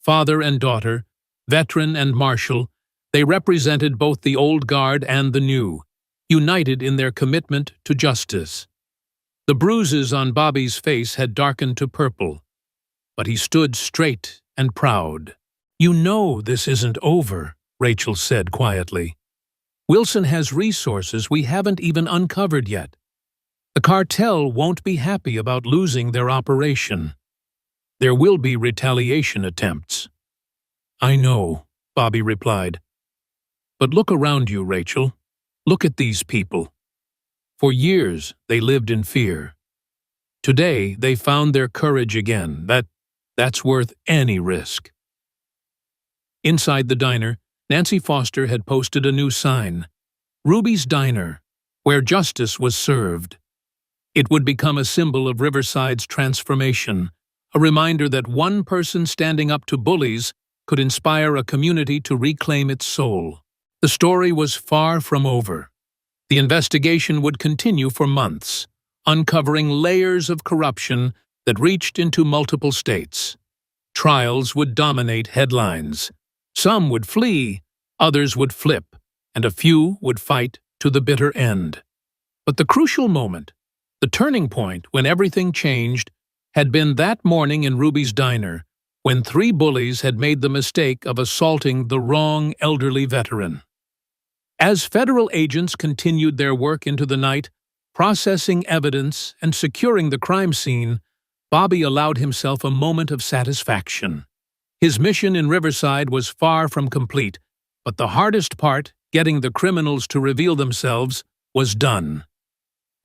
Father and daughter, veteran and marshal, they represented both the old guard and the new, united in their commitment to justice. The bruises on Bobby's face had darkened to purple, but he stood straight and proud. "You know this isn't over," Rachel said quietly. "Wilson has resources we haven't even uncovered yet. The cartel won't be happy about losing their operation. There will be retaliation attempts." "I know," Bobby replied. "But look around you, Rachel. Look at these people. For years, they lived in fear. Today, they found their courage again. That's worth any risk." Inside the diner, Nancy Foster had posted a new sign, "Ruby's Diner, where justice was served." It would become a symbol of Riverside's transformation, a reminder that one person standing up to bullies could inspire a community to reclaim its soul. The story was far from over. The investigation would continue for months, uncovering layers of corruption that reached into multiple states. Trials would dominate headlines. Some would flee, others would flip, and a few would fight to the bitter end. But the crucial moment, the turning point when everything changed, had been that morning in Ruby's diner, when 3 bullies had made the mistake of assaulting the wrong elderly veteran. As federal agents continued their work into the night, processing evidence and securing the crime scene, Bobby allowed himself a moment of satisfaction. His mission in Riverside was far from complete, but the hardest part, getting the criminals to reveal themselves, was done.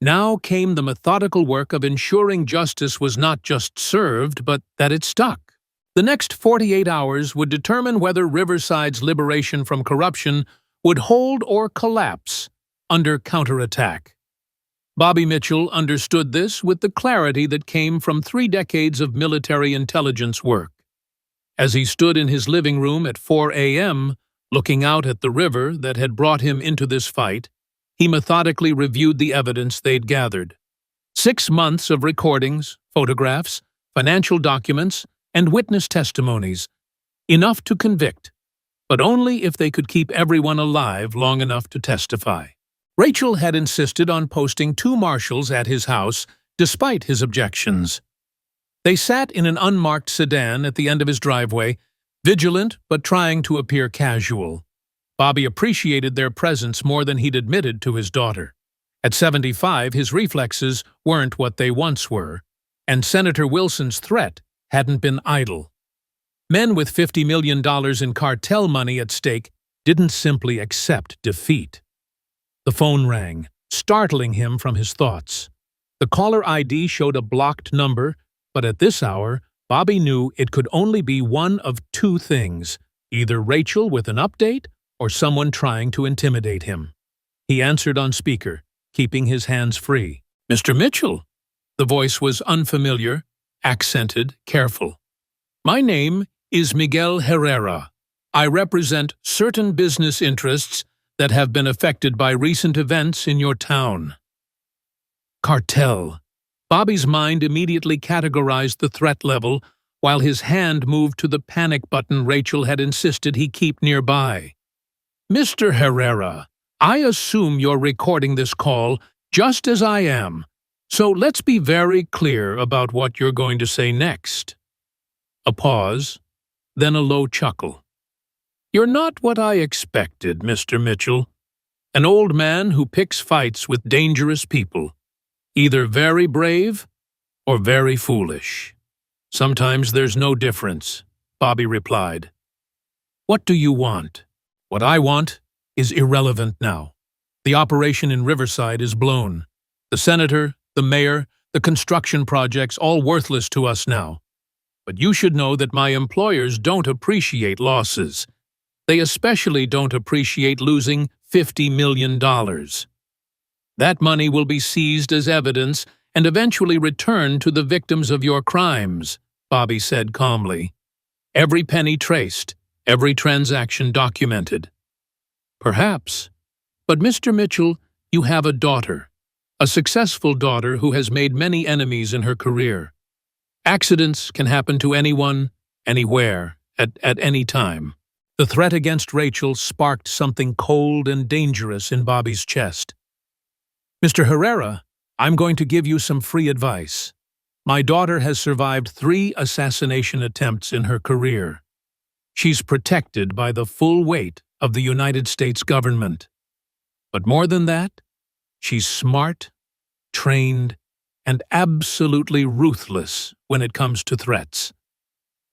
Now came the methodical work of ensuring justice was not just served, but that it stuck. The next 48 hours would determine whether Riverside's liberation from corruption would hold or collapse under counterattack. Bobby Mitchell understood this with the clarity that came from 3 decades of military intelligence work. As he stood in his living room at 4 a.m., looking out at the river that had brought him into this fight, he methodically reviewed the evidence they'd gathered. 6 months of recordings, photographs, financial documents, and witness testimonies, enough to convict, but only if they could keep everyone alive long enough to testify. Rachel had insisted on posting 2 marshals at his house, despite his objections. They sat in an unmarked sedan at the end of his driveway, vigilant but trying to appear casual. Bobby appreciated their presence more than he'd admitted to his daughter. At 75, his reflexes weren't what they once were, and Senator Wilson's threat hadn't been idle. Men with $50 million in cartel money at stake didn't simply accept defeat. The phone rang, startling him from his thoughts. The caller ID showed a blocked number, but at this hour, Bobby knew it could only be one of 2 things, either Rachel with an update or someone trying to intimidate him. He answered on speaker, keeping his hands free. "Mr. Mitchell." The voice was unfamiliar, accented, careful. "My name is Miguel Herrera. I represent certain business interests that have been affected by recent events in your town." Cartel. Bobby's mind immediately categorized the threat level, while his hand moved to the panic button Rachel had insisted he keep nearby. "Mr. Herrera, I assume you're recording this call just as I am, so let's be very clear about what you're going to say next." A pause, then a low chuckle. "You're not what I expected, Mr. Mitchell. An old man who picks fights with dangerous people, either very brave or very foolish. Sometimes there's no difference," Bobby replied. "What do you want?" "What I want is irrelevant now. The operation in Riverside is blown. The senator, the mayor, the construction projects, all worthless to us now. But you should know that my employers don't appreciate losses. They especially don't appreciate losing $50 million. That money will be seized as evidence and eventually returned to the victims of your crimes," Bobby said calmly. "Every penny traced, every transaction documented." "Perhaps. But Mr. Mitchell, you have a daughter, a successful daughter who has made many enemies in her career. Accidents can happen to anyone, anywhere, at any time." The threat against Rachel sparked something cold and dangerous in Bobby's chest. "Mr. Herrera, I'm going to give you some free advice. My daughter has survived 3 assassination attempts in her career. She's protected by the full weight of the United States government. But more than that, she's smart, trained, and absolutely ruthless when it comes to threats.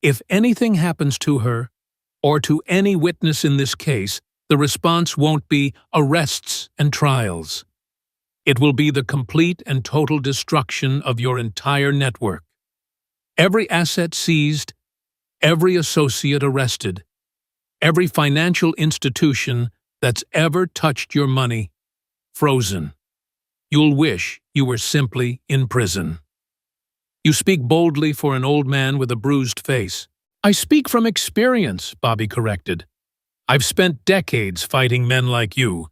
If anything happens to her, or to any witness in this case, the response won't be arrests and trials. It will be the complete and total destruction of your entire network. Every asset seized, every associate arrested, every financial institution that's ever touched your money, frozen. You'll wish you were simply in prison." "You speak boldly for an old man with a bruised face." "I speak from experience," Bobby corrected. "I've spent decades fighting men like you.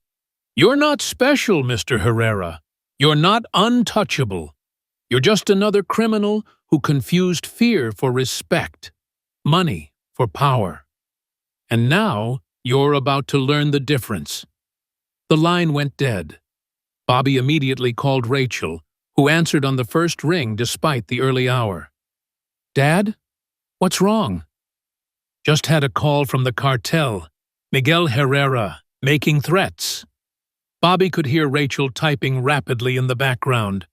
You're not special, Mr. Herrera. You're not untouchable. You're just another criminal who confused fear for respect, money for power. And now you're about to learn the difference." The line went dead. Bobby immediately called Rachel, who answered on the first ring despite the early hour. "Dad? What's wrong?" "Just had a call from the cartel. Miguel Herrera, making threats." Bobby could hear Rachel typing rapidly in the background.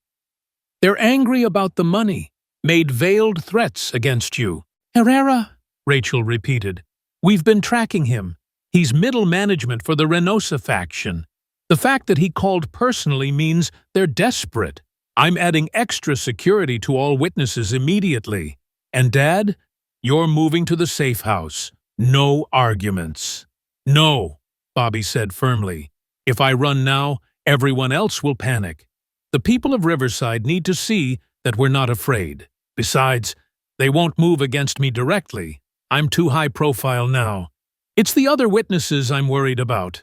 "They're angry about the money, made veiled threats against you." "Herrera," Rachel repeated. "We've been tracking him. He's middle management for the Reynosa faction. The fact that he called personally means they're desperate. I'm adding extra security to all witnesses immediately. And Dad, you're moving to the safe house. No arguments." "No," Bobby said firmly. "If I run now, everyone else will panic. The people of Riverside need to see that we're not afraid. Besides, they won't move against me directly. I'm too high profile now. It's the other witnesses I'm worried about."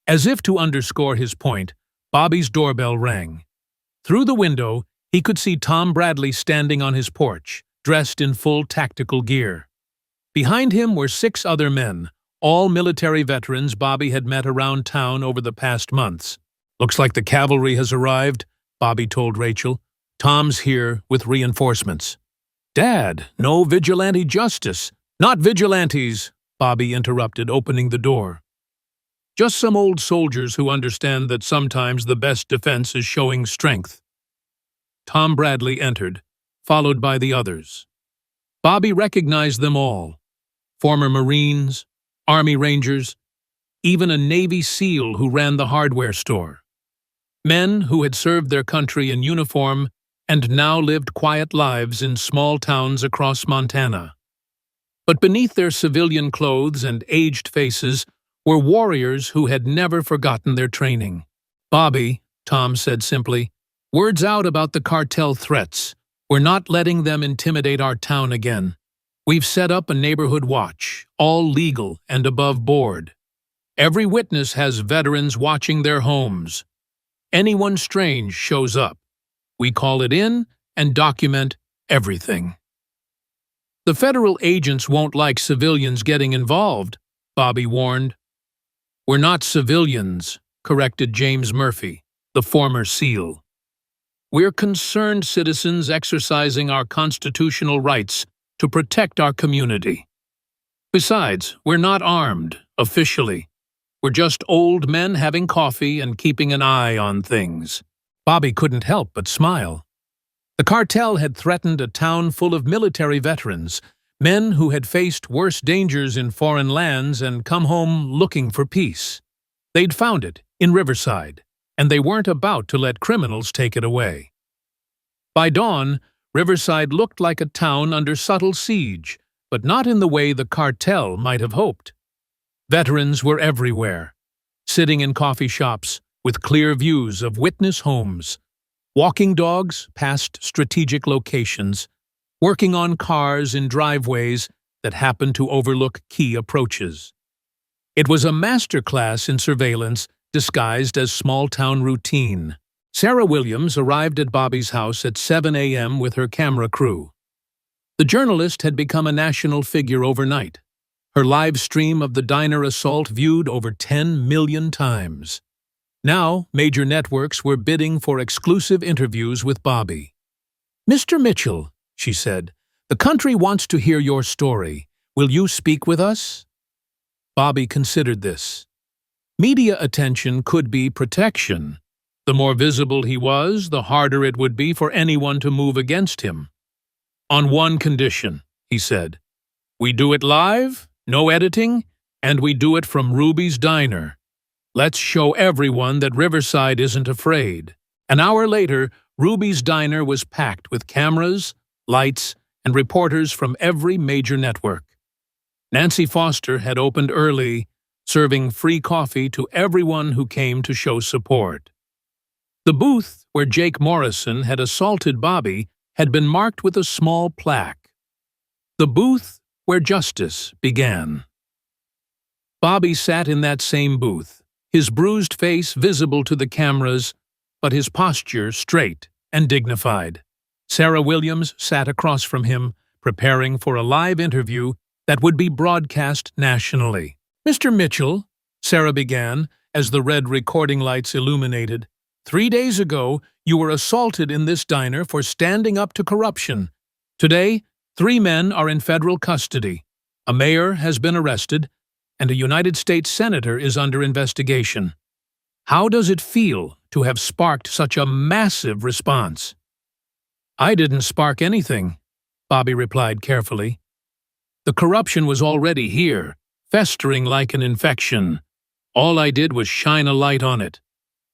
As if to underscore his point, Bobby's doorbell rang. Through the window, he could see Tom Bradley standing on his porch, dressed in full tactical gear. Behind him were 6 other men, all military veterans Bobby had met around town over the past months. "Looks like the cavalry has arrived," Bobby told Rachel. "Tom's here with reinforcements." "Dad, no vigilante justice." "Not vigilantes," Bobby interrupted, opening the door. "Just some old soldiers who understand that sometimes the best defense is showing strength." Tom Bradley entered, followed by the others. Bobby recognized them all. Former Marines, Army Rangers, even a Navy SEAL who ran the hardware store. Men who had served their country in uniform and now lived quiet lives in small towns across Montana. But beneath their civilian clothes and aged faces were warriors who had never forgotten their training. "Bobby," Tom said simply, "word's out about the cartel threats. We're not letting them intimidate our town again. We've set up a neighborhood watch, all legal and above board. Every witness has veterans watching their homes. Anyone strange shows up. We call it in and document everything." The federal agents won't like civilians getting involved, Bobby warned. We're not civilians, corrected James Murphy, the former SEAL. We're concerned citizens exercising our constitutional rights to protect our community. Besides, we're not armed, officially. We're just old men having coffee and keeping an eye on things. Bobby couldn't help but smile. The cartel had threatened a town full of military veterans, men who had faced worse dangers in foreign lands and come home looking for peace. They'd found it in Riverside, and they weren't about to let criminals take it away. By dawn, Riverside looked like a town under subtle siege, but not in the way the cartel might have hoped. Veterans were everywhere, sitting in coffee shops with clear views of witness homes, walking dogs past strategic locations, working on cars in driveways that happened to overlook key approaches. It was a masterclass in surveillance disguised as small-town routine. Sarah Williams arrived at Bobby's house at 7 a.m. with her camera crew. The journalist had become a national figure overnight, her live stream of the diner assault viewed over 10 million times. Now, major networks were bidding for exclusive interviews with Bobby. "Mr. Mitchell," she said, "the country wants to hear your story. Will you speak with us?" Bobby considered this. Media attention could be protection. The more visible he was, the harder it would be for anyone to move against him. "On one condition," he said. "We do it live, no editing, and we do it from Ruby's Diner. Let's show everyone that Riverside isn't afraid." An hour later, Ruby's Diner was packed with cameras, lights, and reporters from every major network. Nancy Foster had opened early, serving free coffee to everyone who came to show support. The booth where Jake Morrison had assaulted Bobby had been marked with a small plaque. "The booth where justice began." Bobby sat in that same booth, his bruised face visible to the cameras, but his posture straight and dignified. Sarah Williams sat across from him, preparing for a live interview that would be broadcast nationally. "Mr. Mitchell," Sarah began, as the red recording lights illuminated, "3 days ago, you were assaulted in this diner for standing up to corruption. Today, 3 men are in federal custody. A mayor has been arrested, and a United States senator is under investigation. How does it feel to have sparked such a massive response?" "I didn't spark anything," Bobby replied carefully. "The corruption was already here, festering like an infection. All I did was shine a light on it.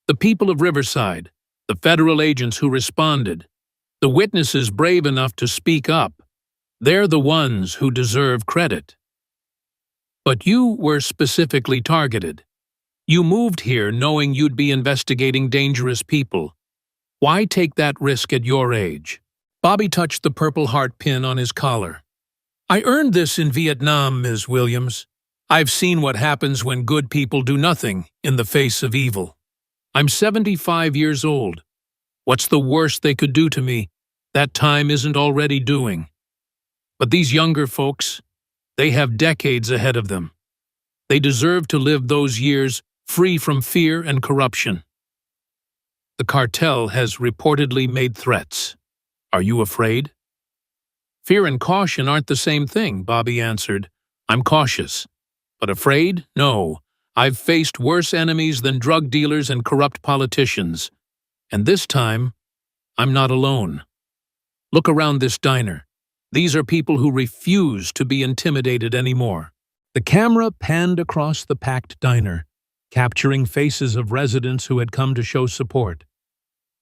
The people of Riverside, the federal agents who responded, the witnesses brave enough to speak up, they're the ones who deserve credit. But you were specifically targeted. You moved here knowing you'd be investigating dangerous people. Why take that risk at your age?" Bobby touched the Purple Heart pin on his collar. "I earned this in Vietnam, Ms. Williams. I've seen what happens when good people do nothing in the face of evil. I'm 75 years old. What's the worst they could do to me that time isn't already doing? But these younger folks, they have decades ahead of them. They deserve to live those years free from fear and corruption. The cartel has reportedly made threats. Are you afraid?" "Fear and caution aren't the same thing," Bobby answered. "I'm cautious. But afraid? No. I've faced worse enemies than drug dealers and corrupt politicians. And this time, I'm not alone. Look around this diner. These are people who refuse to be intimidated anymore." The camera panned across the packed diner, capturing faces of residents who had come to show support.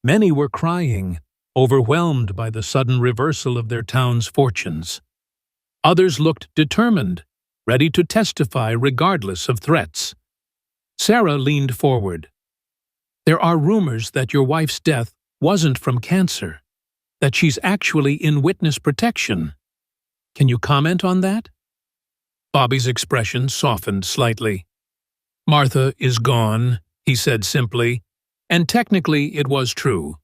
Many were crying, overwhelmed by the sudden reversal of their town's fortunes. Others looked determined, ready to testify regardless of threats. Sarah leaned forward. "There are rumors that your wife's death wasn't from cancer, that she's actually in witness protection. Can you comment on that?" Bobby's expression softened slightly. "Martha is gone," he said simply, and technically it was true.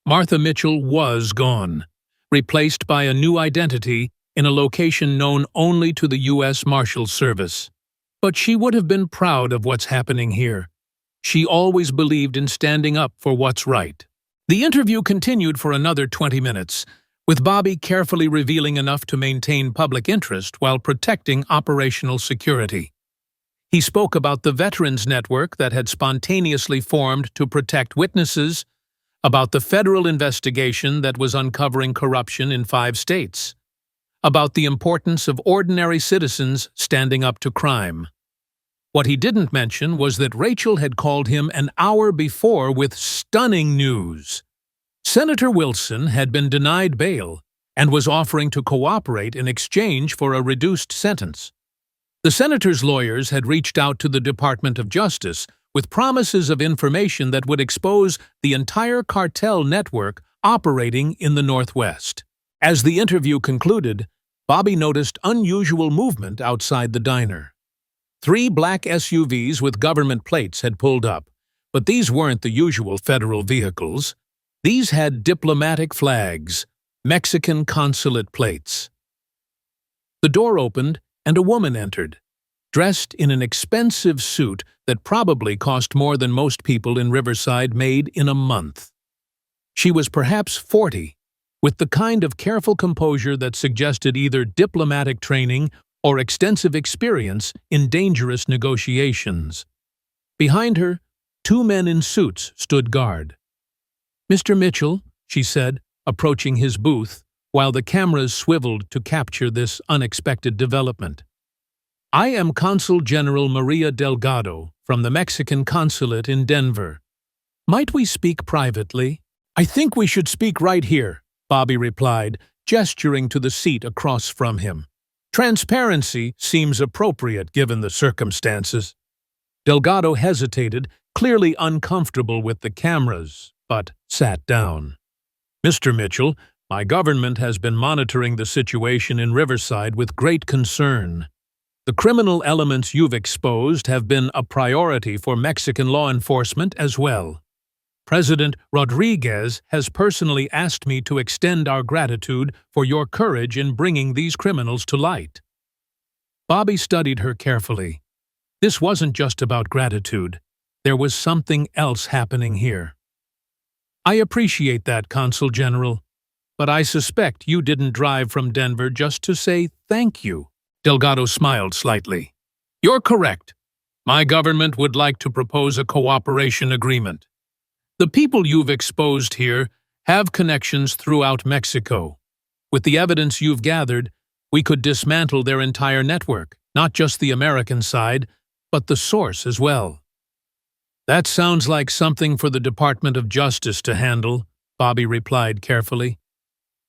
Martha Mitchell was gone, replaced by a new identity in a location known only to the U.S. Marshals Service. But she would have been proud of what's happening here. She always believed in standing up for what's right. The interview continued for another 20 minutes, with Bobby carefully revealing enough to maintain public interest while protecting operational security. He spoke about the Veterans Network that had spontaneously formed to protect witnesses, about the federal investigation that was uncovering corruption in 5 states, about the importance of ordinary citizens standing up to crime. What he didn't mention was that Rachel had called him an hour before with stunning news. Senator Wilson had been denied bail and was offering to cooperate in exchange for a reduced sentence. The senator's lawyers had reached out to the Department of Justice with promises of information that would expose the entire cartel network operating in the Northwest. As the interview concluded, Bobby noticed unusual movement outside the diner. 3 black SUVs with government plates had pulled up, but these weren't the usual federal vehicles. These had diplomatic flags, Mexican consulate plates. The door opened and a woman entered, dressed in an expensive suit that probably cost more than most people in Riverside made in a month. She was perhaps 40, with the kind of careful composure that suggested either diplomatic training or extensive experience in dangerous negotiations. Behind her, 2 men in suits stood guard. "Mr. Mitchell," she said, approaching his booth, while the cameras swiveled to capture this unexpected development. "I am Consul General Maria Delgado from the Mexican Consulate in Denver. Might we speak privately?" "I think we should speak right here," Bobby replied, gesturing to the seat across from him. "Transparency seems appropriate given the circumstances." Delgado hesitated, clearly uncomfortable with the cameras, but sat down. "Mr. Mitchell, my government has been monitoring the situation in Riverside with great concern. The criminal elements you've exposed have been a priority for Mexican law enforcement as well. President Rodriguez has personally asked me to extend our gratitude for your courage in bringing these criminals to light." Bobby studied her carefully. This wasn't just about gratitude. There was something else happening here. "I appreciate that, Consul General, but I suspect you didn't drive from Denver just to say thank you." Delgado smiled slightly. "You're correct. My government would like to propose a cooperation agreement. The people you've exposed here have connections throughout Mexico. With the evidence you've gathered, we could dismantle their entire network, not just the American side, but the source as well." "That sounds like something for the Department of Justice to handle," Bobby replied carefully.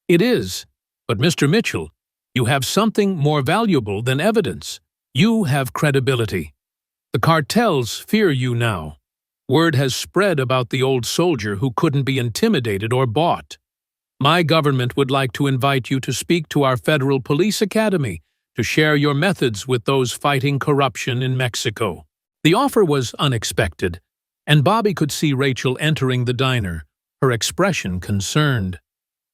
"It is, but Mr. Mitchell, you have something more valuable than evidence. You have credibility. The cartels fear you now. Word has spread about the old soldier who couldn't be intimidated or bought. My government would like to invite you to speak to our Federal Police Academy to share your methods with those fighting corruption in Mexico." The offer was unexpected, and Bobby could see Rachel entering the diner, her expression concerned.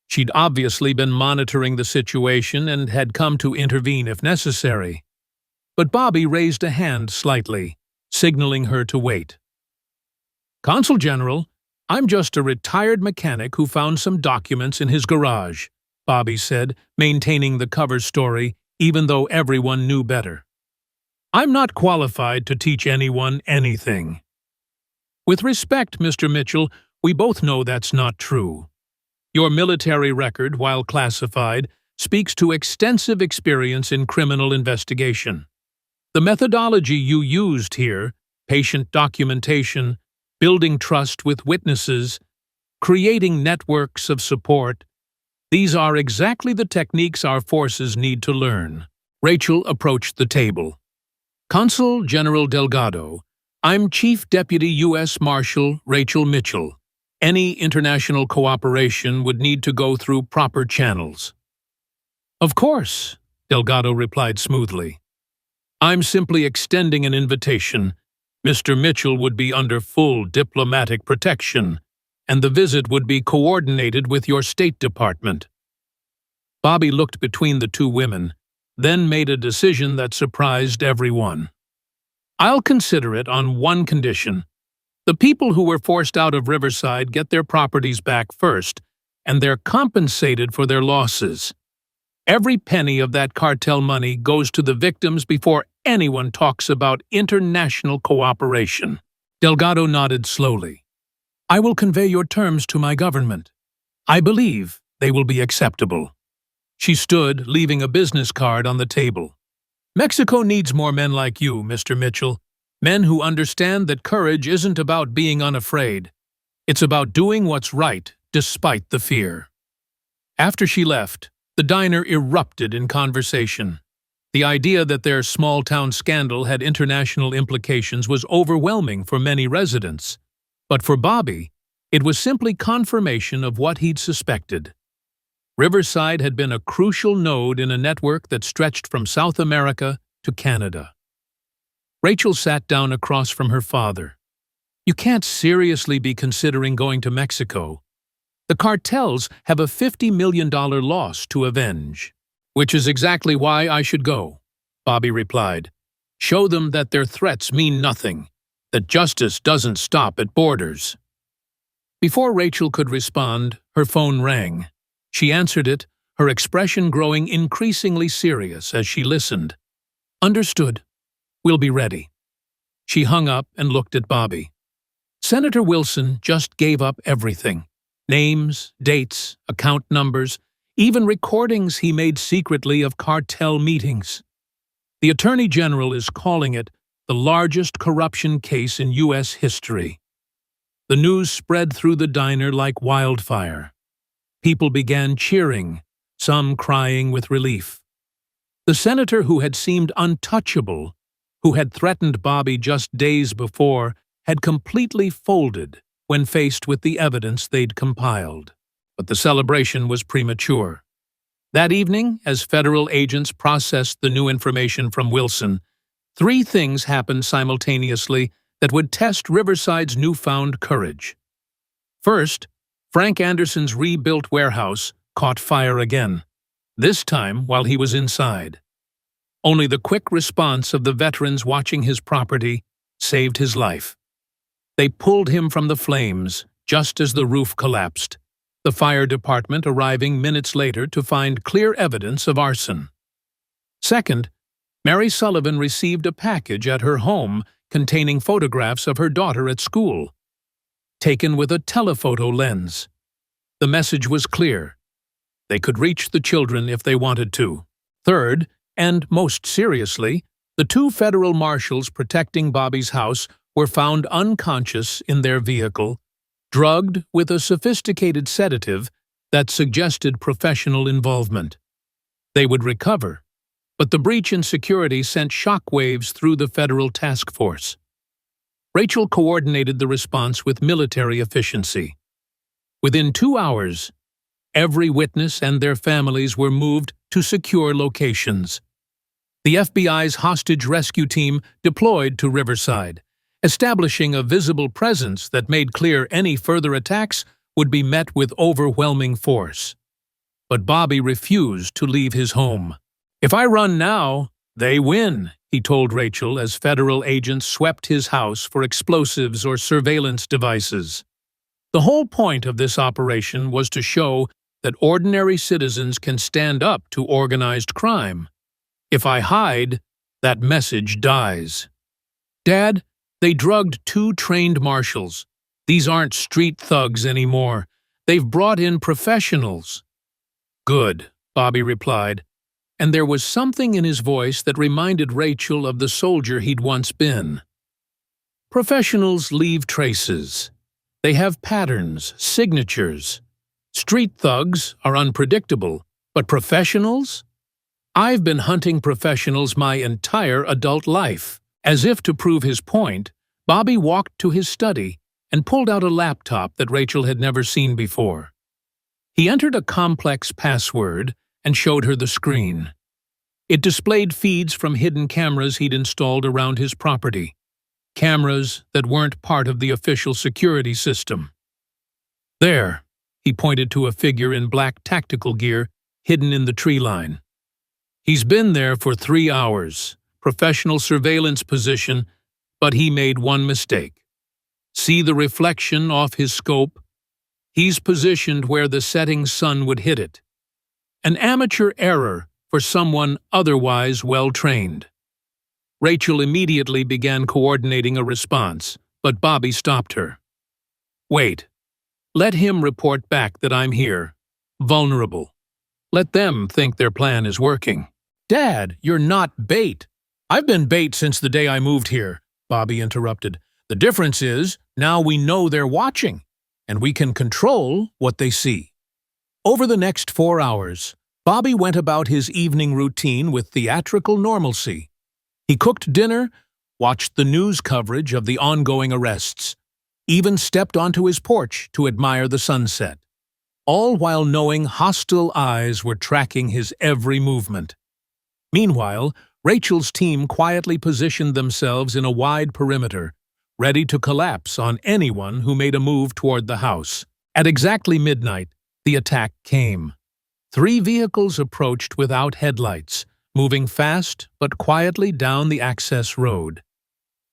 She'd obviously been monitoring the situation and had come to intervene if necessary. But Bobby raised a hand slightly, signaling her to wait. "Consul General, I'm just a retired mechanic who found some documents in his garage," Bobby said, maintaining the cover story even though everyone knew better. "I'm not qualified to teach anyone anything." "With respect, Mr. Mitchell, we both know that's not true. Your military record, while classified, speaks to extensive experience in criminal investigation. The methodology you used here, patient documentation, building trust with witnesses, creating networks of support, these are exactly the techniques our forces need to learn." Rachel approached the table. "Consul General Delgado, I'm Chief Deputy U.S. Marshal Rachel Mitchell. Any international cooperation would need to go through proper channels." "Of course," Delgado replied smoothly. "I'm simply extending an invitation. Mr. Mitchell would be under full diplomatic protection, and the visit would be coordinated with your State Department." Bobby looked between the two women, then made a decision that surprised everyone. "I'll consider it on one condition. The people who were forced out of Riverside get their properties back first, and they're compensated for their losses. Every penny of that cartel money goes to the victims before anyone talks about international cooperation." Delgado nodded slowly. "I will convey your terms to my government. I believe they will be acceptable." She stood, leaving a business card on the table. "Mexico needs more men like you, Mr. Mitchell. Men who understand that courage isn't about being unafraid. It's about doing what's right, despite the fear." After she left, the diner erupted in conversation. The idea that their small-town scandal had international implications was overwhelming for many residents. But for Bobby, it was simply confirmation of what he'd suspected. Riverside had been a crucial node in a network that stretched from South America to Canada. Rachel sat down across from her father. "You can't seriously be considering going to Mexico. The cartels have a $50 million loss to avenge." "Which is exactly why I should go," Bobby replied. "Show them that their threats mean nothing, that justice doesn't stop at borders." Before Rachel could respond, her phone rang. She answered it, her expression growing increasingly serious as she listened. "Understood. We'll be ready." She hung up and looked at Bobby. Senator Wilson just gave up everything. Names, dates, account numbers, even recordings he made secretly of cartel meetings. The Attorney General is calling it the largest corruption case in U.S. history. The news spread through the diner like wildfire. People began cheering, some crying with relief. The senator who had seemed untouchable, who had threatened Bobby just days before, had completely folded when faced with the evidence they'd compiled. But the celebration was premature. That evening, as federal agents processed the new information from Wilson, three things happened simultaneously that would test Riverside's newfound courage. First, Frank Anderson's rebuilt warehouse caught fire again, this time while he was inside. Only the quick response of the veterans watching his property saved his life. They pulled him from the flames just as the roof collapsed, the fire department arriving minutes later to find clear evidence of arson. Second, Mary Sullivan received a package at her home containing photographs of her daughter at school, taken with a telephoto lens. The message was clear. They could reach the children if they wanted to. Third, and most seriously, the two federal marshals protecting Bobby's house were found unconscious in their vehicle, drugged with a sophisticated sedative that suggested professional involvement. They would recover, but the breach in security sent shockwaves through the federal task force. Rachel coordinated the response with military efficiency. Within 2 hours, every witness and their families were moved to secure locations. The FBI's hostage rescue team deployed to Riverside, establishing a visible presence that made clear any further attacks would be met with overwhelming force. But Bobby refused to leave his home. "If I run now, they win," he told Rachel as federal agents swept his house for explosives or surveillance devices. The whole point of this operation was to show that ordinary citizens can stand up to organized crime. If I hide, that message dies. "Dad, they drugged 2 trained marshals. These aren't street thugs anymore. They've brought in professionals." "Good," Bobby replied, and there was something in his voice that reminded Rachel of the soldier he'd once been. Professionals leave traces. They have patterns, signatures. Street thugs are unpredictable, but professionals? I've been hunting professionals my entire adult life. As if to prove his point, Bobby walked to his study and pulled out a laptop that Rachel had never seen before. He entered a complex password and showed her the screen. It displayed feeds from hidden cameras he'd installed around his property, cameras that weren't part of the official security system. "There," he pointed to a figure in black tactical gear hidden in the tree line. He's been there for 3 hours, professional surveillance position, but he made one mistake. See the reflection off his scope? He's positioned where the setting sun would hit it. An amateur error for someone otherwise well-trained. Rachel immediately began coordinating a response, but Bobby stopped her. Wait. Let him report back that I'm here. Vulnerable. Let them think their plan is working. Dad, you're not bait. I've been bait since the day I moved here, Bobby interrupted. The difference is, now we know they're watching, and we can control what they see. Over the next 4 hours, Bobby went about his evening routine with theatrical normalcy. He cooked dinner, watched the news coverage of the ongoing arrests, even stepped onto his porch to admire the sunset, all while knowing hostile eyes were tracking his every movement. Meanwhile, Rachel's team quietly positioned themselves in a wide perimeter, ready to collapse on anyone who made a move toward the house. At exactly midnight, the attack came. 3 vehicles approached without headlights, moving fast but quietly down the access road.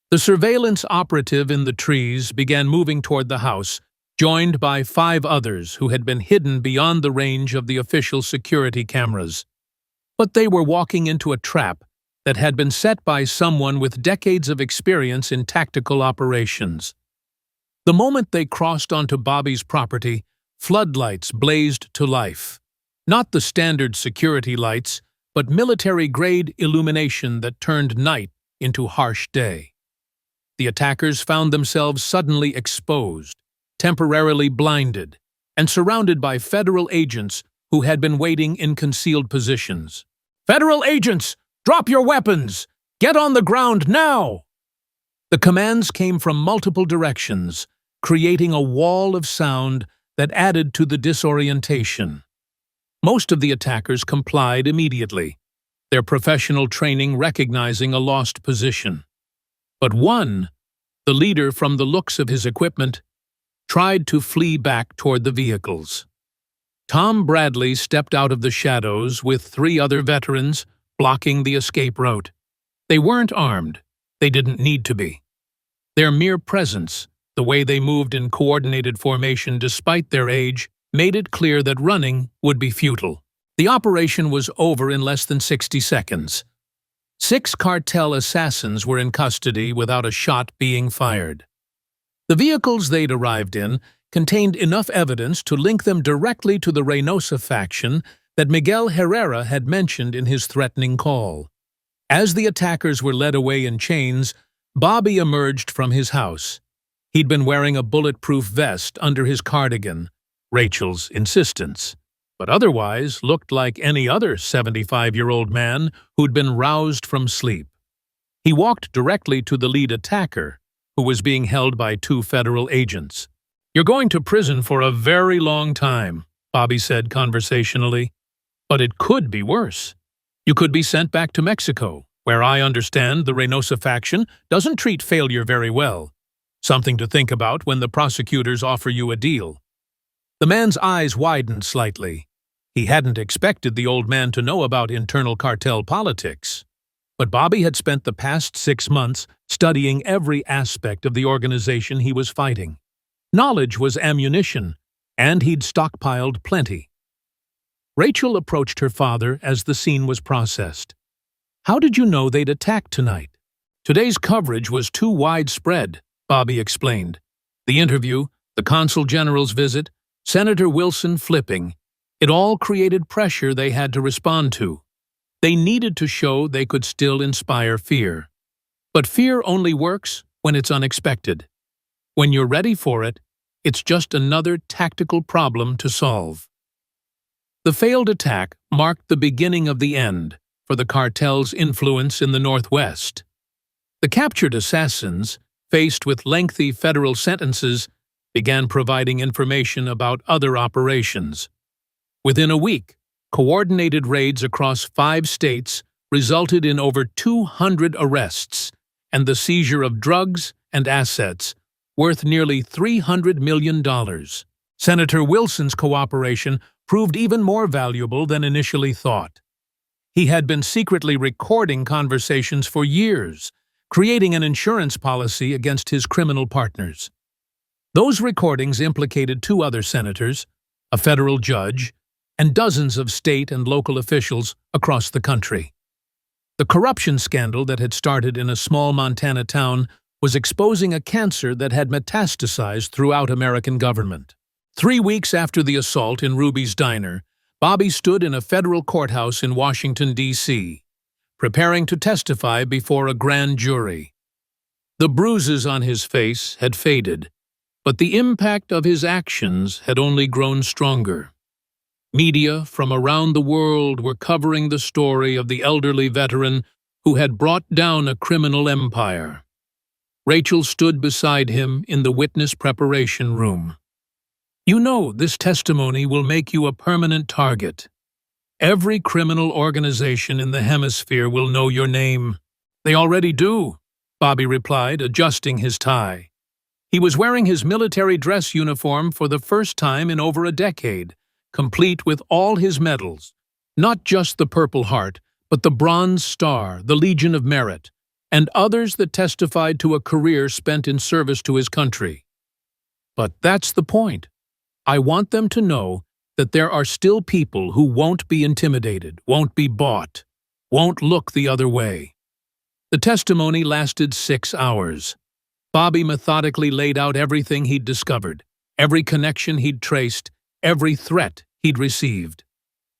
The surveillance operative in the trees began moving toward the house, joined by 5 others who had been hidden beyond the range of the official security cameras. But they were walking into a trap that had been set by someone with decades of experience in tactical operations. The moment they crossed onto Bobby's property, floodlights blazed to life. Not the standard security lights, but military-grade illumination that turned night into harsh day. The attackers found themselves suddenly exposed, temporarily blinded, and surrounded by federal agents who had been waiting in concealed positions. "Federal agents! Drop your weapons! Get on the ground now!" The commands came from multiple directions, creating a wall of sound that added to the disorientation. Most of the attackers complied immediately, their professional training recognizing a lost position. But one, the leader from the looks of his equipment, tried to flee back toward the vehicles. Tom Bradley stepped out of the shadows with 3 other veterans blocking the escape route. They weren't armed. They didn't need to be. Their mere presence, the way they moved in coordinated formation despite their age, made it clear that running would be futile. The operation was over in less than 60 seconds. 6 cartel assassins were in custody without a shot being fired. The vehicles they'd arrived in contained enough evidence to link them directly to the Reynosa faction that Miguel Herrera had mentioned in his threatening call. As the attackers were led away in chains, Bobby emerged from his house. He'd been wearing a bulletproof vest under his cardigan, Rachel's insistence, but otherwise looked like any other 75-year-old man who'd been roused from sleep. He walked directly to the lead attacker, who was being held by 2 federal agents. "You're going to prison for a very long time," Bobby said conversationally. "But it could be worse. You could be sent back to Mexico, where I understand the Reynosa faction doesn't treat failure very well. Something to think about when the prosecutors offer you a deal." The man's eyes widened slightly. He hadn't expected the old man to know about internal cartel politics. But Bobby had spent the past 6 months studying every aspect of the organization he was fighting. Knowledge was ammunition, and he'd stockpiled plenty. Rachel approached her father as the scene was processed. "How did you know they'd attack tonight?" "Today's coverage was too widespread," Bobby explained. "The interview, the consul general's visit, Senator Wilson flipping. It all created pressure they had to respond to. They needed to show they could still inspire fear. But fear only works when it's unexpected. When you're ready for it, it's just another tactical problem to solve." The failed attack marked the beginning of the end for the cartel's influence in the Northwest. The captured assassins, faced with lengthy federal sentences, began providing information about other operations. Within a week, coordinated raids across 5 states resulted in over 200 arrests and the seizure of drugs and assets worth nearly $300 million. Senator Wilson's cooperation proved even more valuable than initially thought. He had been secretly recording conversations for years, creating an insurance policy against his criminal partners. Those recordings implicated 2 other senators, a federal judge, and dozens of state and local officials across the country. The corruption scandal that had started in a small Montana town was exposing a cancer that had metastasized throughout American government. 3 weeks after the assault in Ruby's Diner, Bobby stood in a federal courthouse in Washington, D.C., preparing to testify before a grand jury. The bruises on his face had faded, but the impact of his actions had only grown stronger. Media from around the world were covering the story of the elderly veteran who had brought down a criminal empire. Rachel stood beside him in the witness preparation room. "You know, this testimony will make you a permanent target. Every criminal organization in the hemisphere will know your name." "They already do," Bobby replied, adjusting his tie. He was wearing his military dress uniform for the first time in over a decade, complete with all his medals, not just the Purple Heart, but the Bronze Star, the Legion of Merit, and others that testified to a career spent in service to his country. "But that's the point. I want them to know that there are still people who won't be intimidated, won't be bought, won't look the other way." The testimony lasted 6 hours. Bobby methodically laid out everything he'd discovered, every connection he'd traced, every threat he'd received.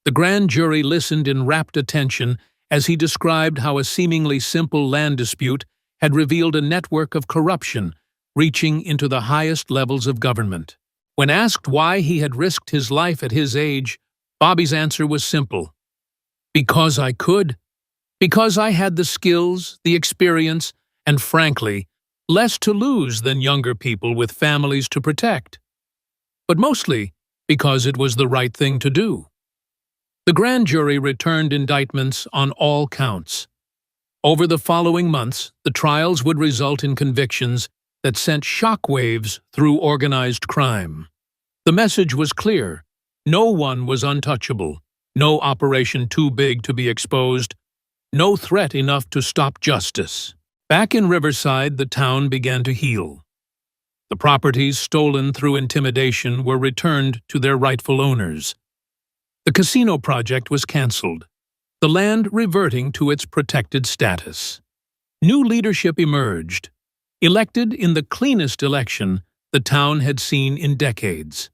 The grand jury listened in rapt attention as he described how a seemingly simple land dispute had revealed a network of corruption reaching into the highest levels of government. When asked why he had risked his life at his age, Bobby's answer was simple. "Because I could. Because I had the skills, the experience, and frankly, less to lose than younger people with families to protect. But mostly because it was the right thing to do." The grand jury returned indictments on all counts. Over the following months, the trials would result in convictions that sent shockwaves through organized crime. The message was clear. No one was untouchable, no operation too big to be exposed, no threat enough to stop justice. Back in Riverside, the town began to heal. The properties stolen through intimidation were returned to their rightful owners. The casino project was canceled, the land reverting to its protected status. New leadership emerged, elected in the cleanest election the town had seen in decades.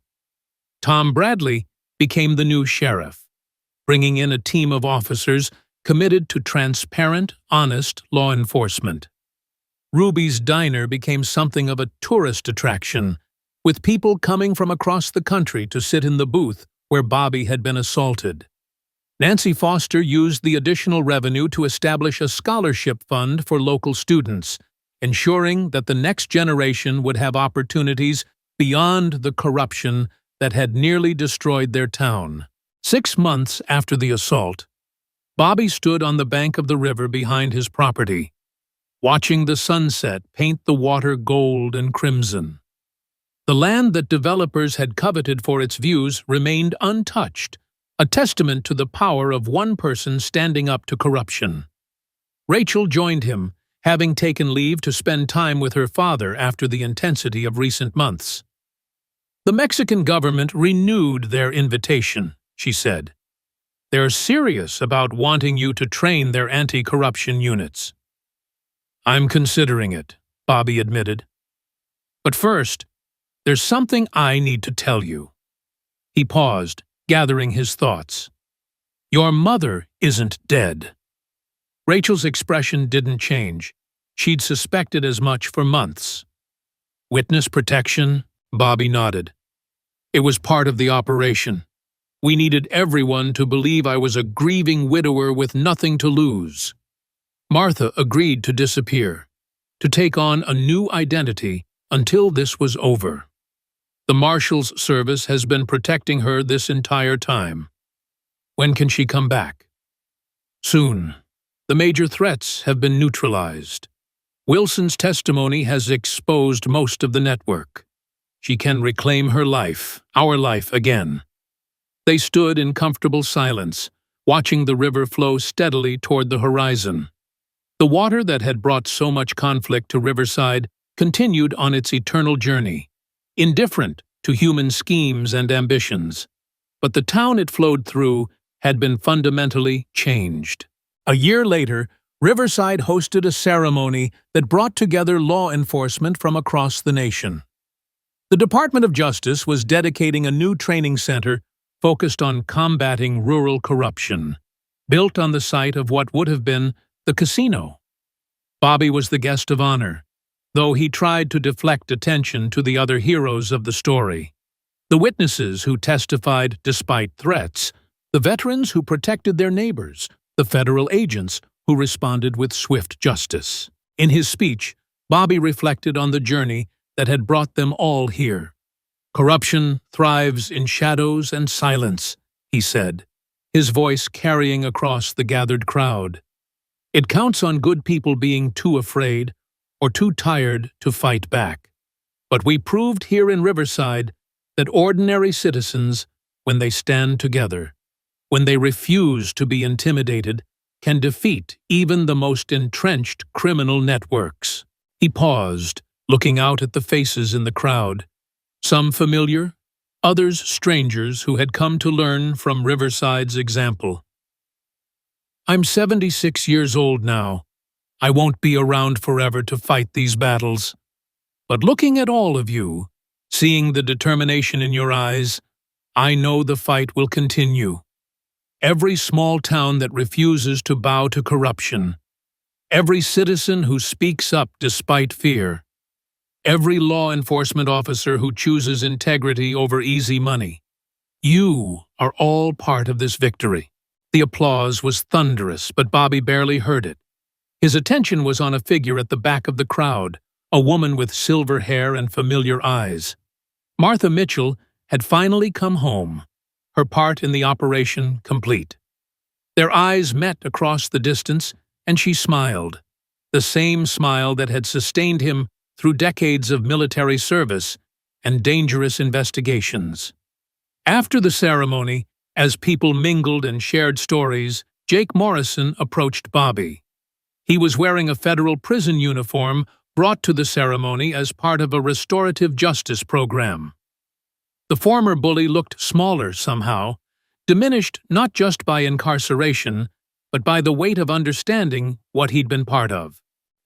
Tom Bradley became the new sheriff, bringing in a team of officers committed to transparent, honest law enforcement. Ruby's Diner became something of a tourist attraction, with people coming from across the country to sit in the booth where Bobby had been assaulted. Nancy Foster used the additional revenue to establish a scholarship fund for local students, ensuring that the next generation would have opportunities beyond the corruption that had nearly destroyed their town. 6 months after the assault, Bobby stood on the bank of the river behind his property, watching the sunset paint the water gold and crimson. The land that developers had coveted for its views remained untouched, a testament to the power of one person standing up to corruption. Rachel joined him, having taken leave to spend time with her father after the intensity of recent months. "The Mexican government renewed their invitation," she said. "They're serious about wanting you to train their anti-corruption units." "I'm considering it," Bobby admitted. "But first, there's something I need to tell you." He paused, gathering his thoughts. "Your mother isn't dead." Rachel's expression didn't change. She'd suspected as much for months. "Witness protection?" Bobby nodded. "It was part of the operation. We needed everyone to believe I was a grieving widower with nothing to lose." Martha agreed to disappear, to take on a new identity until this was over. The Marshals service has been protecting her this entire time. When can she come back? Soon. The major threats have been neutralized. Wilson's testimony has exposed most of the network. She can reclaim her life, our life again. They stood in comfortable silence, watching the river flow steadily toward the horizon. The water that had brought so much conflict to Riverside continued on its eternal journey, indifferent to human schemes and ambitions. But the town it flowed through had been fundamentally changed. A year later, Riverside hosted a ceremony that brought together law enforcement from across the nation. The Department of Justice was dedicating a new training center focused on combating rural corruption, built on the site of what would have been the casino. Bobby was the guest of honor, though he tried to deflect attention to the other heroes of the story. The witnesses who testified despite threats, the veterans who protected their neighbors, the federal agents who responded with swift justice. In his speech, Bobby reflected on the journey that had brought them all here. "Corruption thrives in shadows and silence," he said, his voice carrying across the gathered crowd. "It counts on good people being too afraid or too tired to fight back. But we proved here in Riverside that ordinary citizens, when they stand together, when they refuse to be intimidated, can defeat even the most entrenched criminal networks." He paused, looking out at the faces in the crowd, some familiar, others strangers who had come to learn from Riverside's example. "I'm 76 years old now. I won't be around forever to fight these battles. But looking at all of you, seeing the determination in your eyes, I know the fight will continue. Every small town that refuses to bow to corruption, every citizen who speaks up despite fear, every law enforcement officer who chooses integrity over easy money. You are all part of this victory." The applause was thunderous, but Bobby barely heard it. His attention was on a figure at the back of the crowd, a woman with silver hair and familiar eyes. Martha Mitchell had finally come home, her part in the operation complete. Their eyes met across the distance, and she smiled, the same smile that had sustained him through decades of military service and dangerous investigations. After the ceremony, as people mingled and shared stories, Jake Morrison approached Bobby. He was wearing a federal prison uniform brought to the ceremony as part of a restorative justice program. The former bully looked smaller somehow, diminished not just by incarceration, but by the weight of understanding what he'd been part of.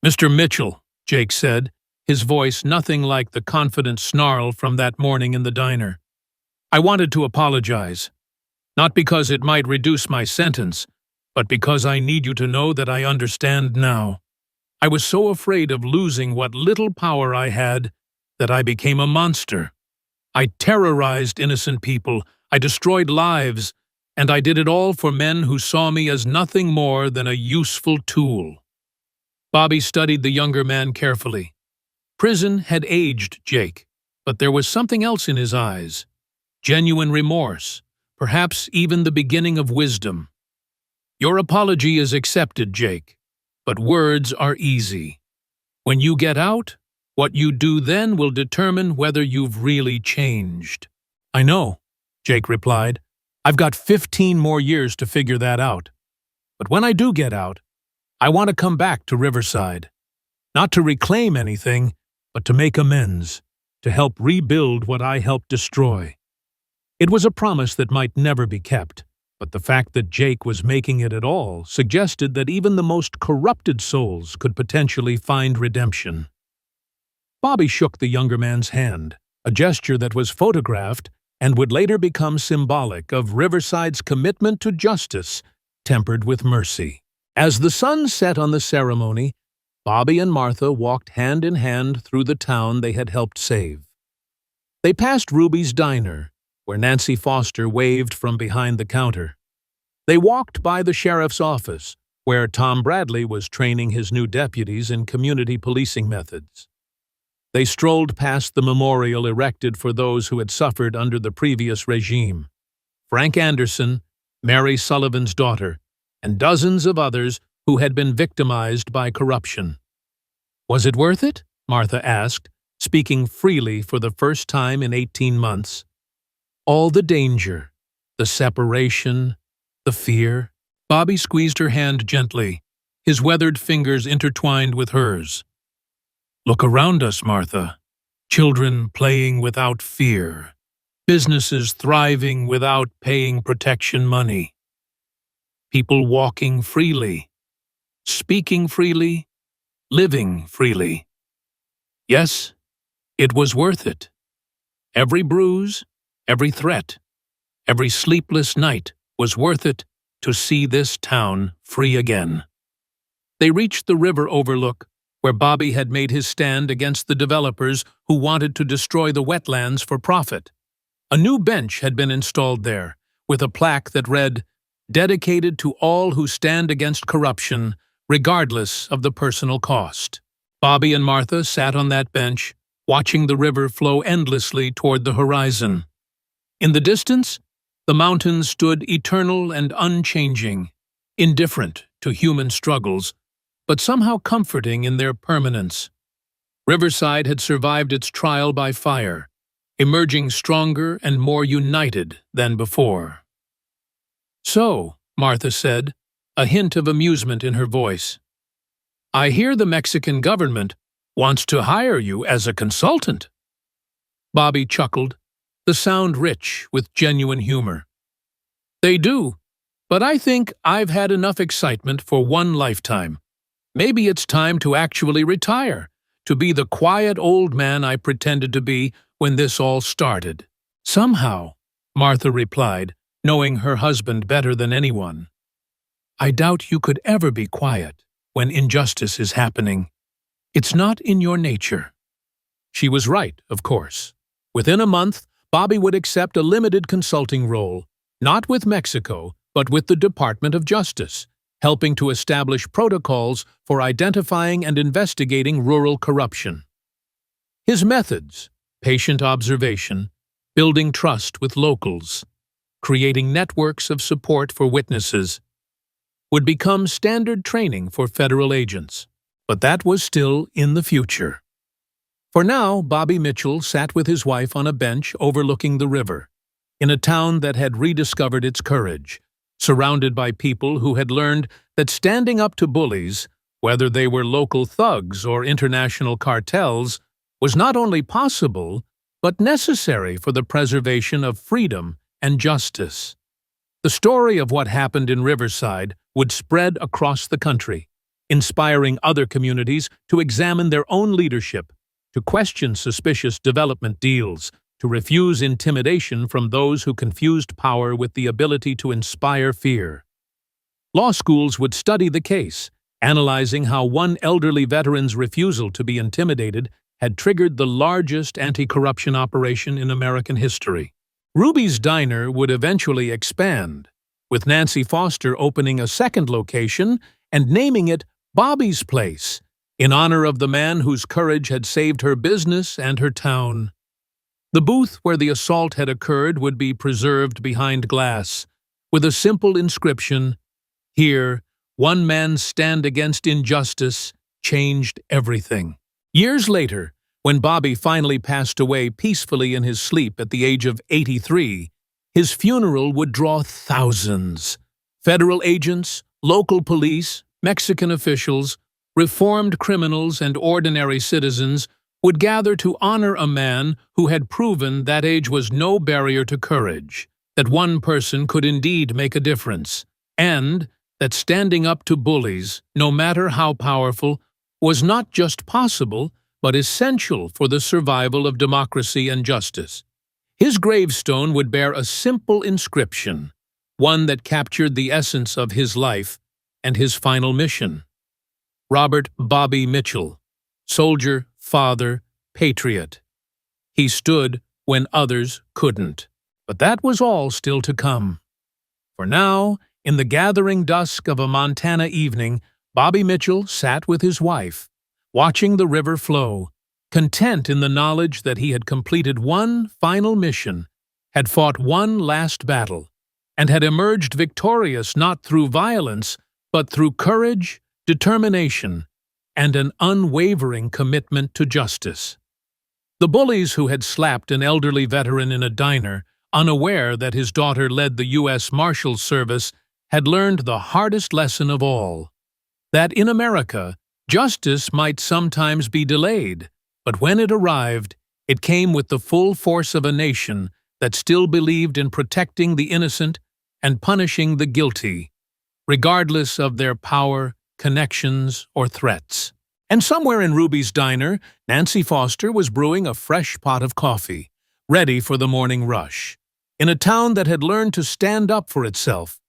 "Mr. Mitchell," Jake said, his voice nothing like the confident snarl from that morning in the diner. "I wanted to apologize. Not because it might reduce my sentence, but because I need you to know that I understand now. I was so afraid of losing what little power I had that I became a monster. I terrorized innocent people, I destroyed lives, and I did it all for men who saw me as nothing more than a useful tool." Bobby studied the younger man carefully. Prison had aged Jake, but there was something else in his eyes. Genuine remorse, perhaps even the beginning of wisdom. "Your apology is accepted, Jake, but words are easy. When you get out, what you do then will determine whether you've really changed." "I know," Jake replied. "I've got 15 more years to figure that out. But when I do get out, I want to come back to Riverside. Not to reclaim anything, but to make amends, to help rebuild what I helped destroy." It was a promise that might never be kept, but the fact that Jake was making it at all suggested that even the most corrupted souls could potentially find redemption. Bobby shook the younger man's hand, a gesture that was photographed and would later become symbolic of Riverside's commitment to justice, tempered with mercy. As the sun set on the ceremony, Bobby and Martha walked hand in hand through the town they had helped save. They passed Ruby's diner, where Nancy Foster waved from behind the counter. They walked by the sheriff's office, where Tom Bradley was training his new deputies in community policing methods. They strolled past the memorial erected for those who had suffered under the previous regime. Frank Anderson, Mary Sullivan's daughter, and dozens of others who had been victimized by corruption. "Was it worth it?" Martha asked, speaking freely for the first time in 18 months. "All the danger, the separation, the fear. Bobby squeezed her hand gently, his weathered fingers intertwined with hers. Look around us, Martha. Children playing without fear. Businesses thriving without paying protection money. People walking freely, speaking freely, living freely. Yes, it was worth it. Every bruise, every threat, every sleepless night was worth it to see this town free again. They reached the river overlook, where Bobby had made his stand against the developers who wanted to destroy the wetlands for profit. A new bench had been installed there, with a plaque that read, "Dedicated to all who stand against corruption, regardless of the personal cost." Bobby and Martha sat on that bench, watching the river flow endlessly toward the horizon. In the distance, the mountains stood eternal and unchanging, indifferent to human struggles, but somehow comforting in their permanence. Riverside had survived its trial by fire, emerging stronger and more united than before. "So," Martha said, a hint of amusement in her voice, "I hear the Mexican government wants to hire you as a consultant." Bobby chuckled, the sound rich with genuine humor. "They do, but I think I've had enough excitement for one lifetime. Maybe it's time to actually retire, to be the quiet old man I pretended to be when this all started." "Somehow," Martha replied, knowing her husband better than anyone, "I doubt you could ever be quiet when injustice is happening. It's not in your nature." She was right, of course. Within a month, Bobby would accept a limited consulting role, not with Mexico, but with the Department of Justice, helping to establish protocols for identifying and investigating rural corruption. His methods, patient observation, building trust with locals, creating networks of support for witnesses, would become standard training for federal agents. But that was still in the future. For now, Bobby Mitchell sat with his wife on a bench overlooking the river, in a town that had rediscovered its courage, surrounded by people who had learned that standing up to bullies, whether they were local thugs or international cartels, was not only possible, but necessary for the preservation of freedom and justice. The story of what happened in Riverside would spread across the country, inspiring other communities to examine their own leadership, to question suspicious development deals, to refuse intimidation from those who confused power with the ability to inspire fear. Law schools would study the case, analyzing how one elderly veteran's refusal to be intimidated had triggered the largest anti-corruption operation in American history. Ruby's Diner would eventually expand, with Nancy Foster opening a second location and naming it Bobby's Place, in honor of the man whose courage had saved her business and her town. The booth where the assault had occurred would be preserved behind glass, with a simple inscription, "Here, one man's stand against injustice changed everything." Years later, when Bobby finally passed away peacefully in his sleep at the age of 83, his funeral would draw thousands. Federal agents, local police, Mexican officials, reformed criminals, and ordinary citizens would gather to honor a man who had proven that age was no barrier to courage, that one person could indeed make a difference, and that standing up to bullies, no matter how powerful, was not just possible, but essential for the survival of democracy and justice. His gravestone would bear a simple inscription, one that captured the essence of his life and his final mission. Robert Bobby Mitchell, soldier, father, patriot. He stood when others couldn't. But that was all still to come. For now, in the gathering dusk of a Montana evening, Bobby Mitchell sat with his wife, watching the river flow, content in the knowledge that he had completed one final mission, had fought one last battle, and had emerged victorious not through violence, but through courage, determination, and an unwavering commitment to justice. The bullies who had slapped an elderly veteran in a diner unaware that his daughter led the U.S. Marshals Service, had learned the hardest lesson of all, that in America, justice might sometimes be delayed, but when it arrived, it came with the full force of a nation that still believed in protecting the innocent and punishing the guilty, regardless of their power, connections, or threats. And somewhere in Ruby's diner, Nancy Foster was brewing a fresh pot of coffee, ready for the morning rush, in a town that had learned to stand up for itself,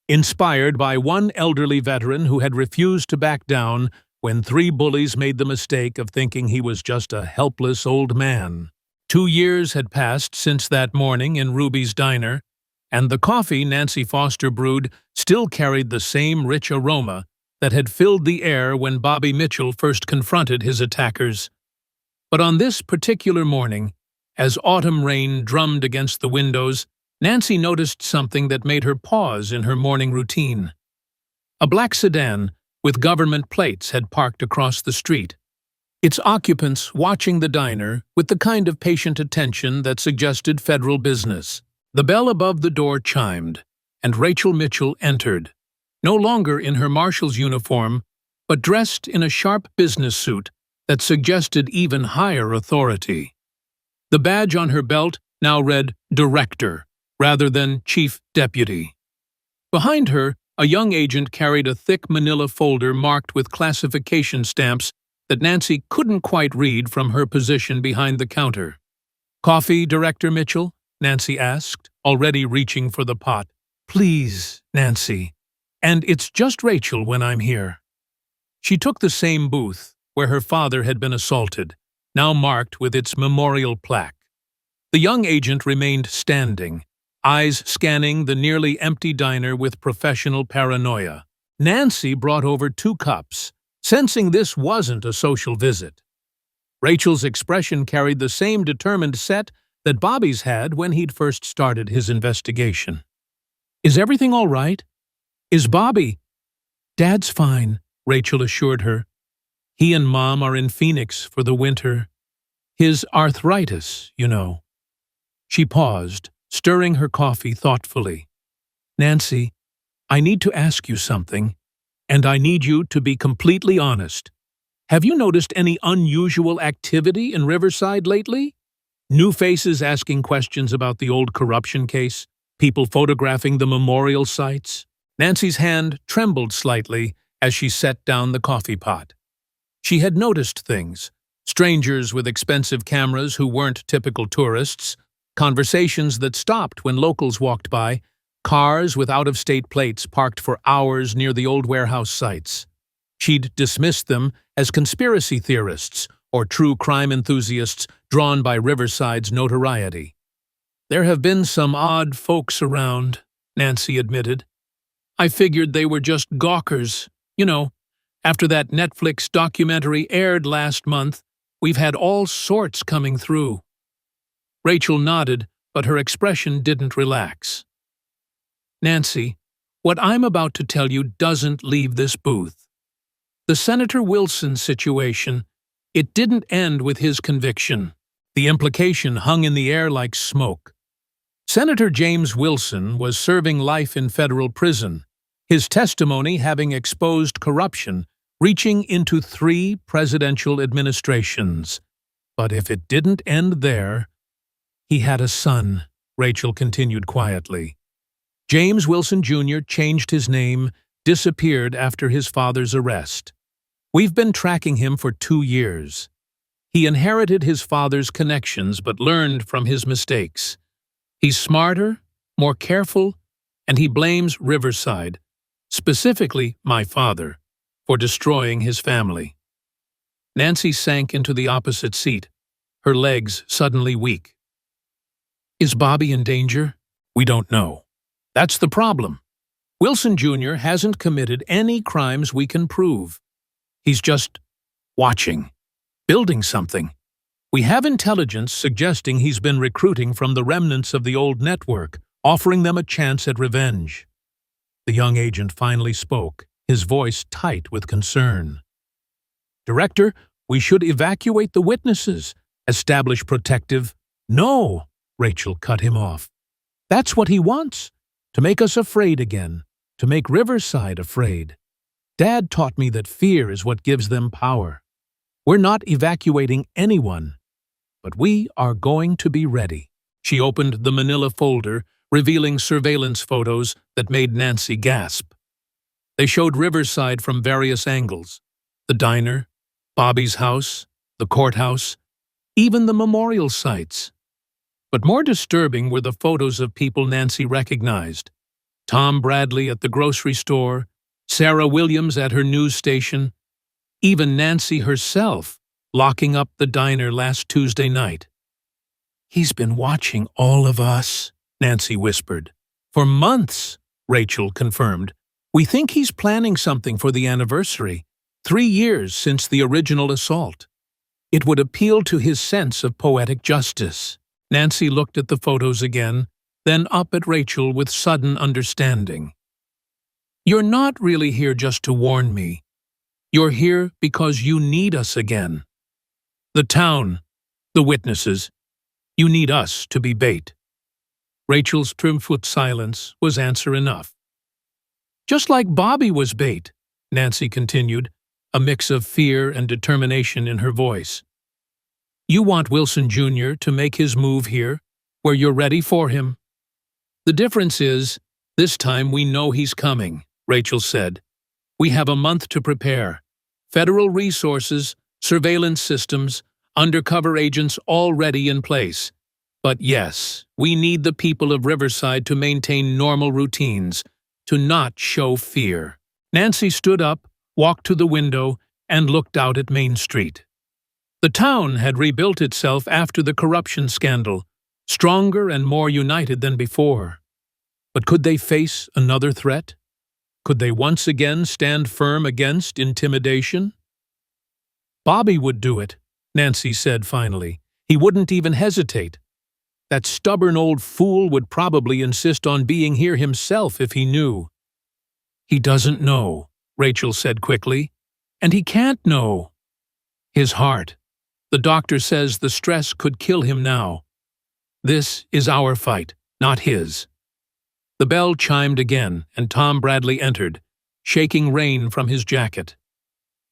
inspired by one elderly veteran who had refused to back down when 3 bullies made the mistake of thinking he was just a helpless old man. 2 years had passed since that morning in Ruby's diner, and the coffee Nancy Foster brewed still carried the same rich aroma that had filled the air when Bobby Mitchell first confronted his attackers. But on this particular morning, as autumn rain drummed against the windows, Nancy noticed something that made her pause in her morning routine. A black sedan with government plates had parked across the street, its occupants watching the diner with the kind of patient attention that suggested federal business. The bell above the door chimed, and Rachel Mitchell entered, no longer in her marshal's uniform, but dressed in a sharp business suit that suggested even higher authority. The badge on her belt now read Director, rather than Chief Deputy. Behind her, a young agent carried a thick manila folder marked with classification stamps that Nancy couldn't quite read from her position behind the counter. "Coffee, Director Mitchell?" Nancy asked, already reaching for the pot. "Please, Nancy. And it's just Rachel when I'm here." She took the same booth where her father had been assaulted, now marked with its memorial plaque. The young agent remained standing, eyes scanning the nearly empty diner with professional paranoia. Nancy brought over 2 cups, sensing this wasn't a social visit. Rachel's expression carried the same determined set that Bobby's had when he'd first started his investigation. "Is everything all right? Is Bobby—" "Dad's fine," Rachel assured her. "He and Mom are in Phoenix for the winter. His arthritis, you know." She paused, stirring her coffee thoughtfully. "Nancy, I need to ask you something, and I need you to be completely honest. Have you noticed any unusual activity in Riverside lately? New faces asking questions about the old corruption case? People photographing the memorial sites?" Nancy's hand trembled slightly as she set down the coffee pot. She had noticed things: strangers with expensive cameras who weren't typical tourists, conversations that stopped when locals walked by, cars with out-of-state plates parked for hours near the old warehouse sites. She'd dismissed them as conspiracy theorists or true crime enthusiasts drawn by Riverside's notoriety. "There have been some odd folks around," Nancy admitted. "I figured they were just gawkers. You know, after that Netflix documentary aired last month, we've had all sorts coming through." Rachel nodded, but her expression didn't relax. "Nancy, what I'm about to tell you doesn't leave this booth. The Senator Wilson situation, it didn't end with his conviction. The implication hung in the air like smoke. Senator James Wilson was serving life in federal prison, his testimony having exposed corruption reaching into 3 presidential administrations. But if it didn't end there, he had a son," Rachel continued quietly. "James Wilson Jr. changed his name, disappeared after his father's arrest. We've been tracking him for 2 years. He inherited his father's connections but learned from his mistakes. He's smarter, more careful, and he blames Riverside, specifically my father, for destroying his family." Nancy sank into the opposite seat, her legs suddenly weak. "Is Bobby in danger?" "We don't know. That's the problem. Wilson Jr. hasn't committed any crimes we can prove. He's just watching, building something. We have intelligence suggesting he's been recruiting from the remnants of the old network, offering them a chance at revenge." The young agent finally spoke, his voice tight with concern. "Director, we should evacuate the witnesses, establish protective—" "No!" Rachel cut him off. That's what he wants, to make us afraid again, to make Riverside afraid. Dad taught me that fear is what gives them power. We're not evacuating anyone, but we are going to be ready. She opened the manila folder, revealing surveillance photos that made Nancy gasp. They showed Riverside from various angles: the diner, Bobby's house, the courthouse, even the memorial sites. But more disturbing were the photos of people Nancy recognized: Tom Bradley at the grocery store, Sarah Williams at her news station, even Nancy herself locking up the diner last Tuesday night. "He's been watching all of us," Nancy whispered. "For months," Rachel confirmed. "We think he's planning something for the anniversary, 3 years since the original assault. It would appeal to his sense of poetic justice." Nancy looked at the photos again, then up at Rachel with sudden understanding. "You're not really here just to warn me. You're here because you need us again. The town, the witnesses, you need us to be bait." Rachel's triumphant silence was answer enough. "Just like Bobby was bait," Nancy continued, a mix of fear and determination in her voice. "You want Wilson Jr. to make his move here, where you're ready for him. The difference is, this time we know he's coming," Rachel said. "We have a month to prepare. Federal resources, surveillance systems, undercover agents already in place. But yes, we need the people of Riverside to maintain normal routines, to not show fear." Nancy stood up, walked to the window, and looked out at Main Street. The town had rebuilt itself after the corruption scandal, stronger and more united than before. But could they face another threat? Could they once again stand firm against intimidation? "Bobby would do it," Nancy said finally. "He wouldn't even hesitate. That stubborn old fool would probably insist on being here himself if he knew." "He doesn't know," Rachel said quickly. "And he can't know. His heart. The doctor says the stress could kill him now. This is our fight, not his." The bell chimed again, and Tom Bradley entered, shaking rain from his jacket.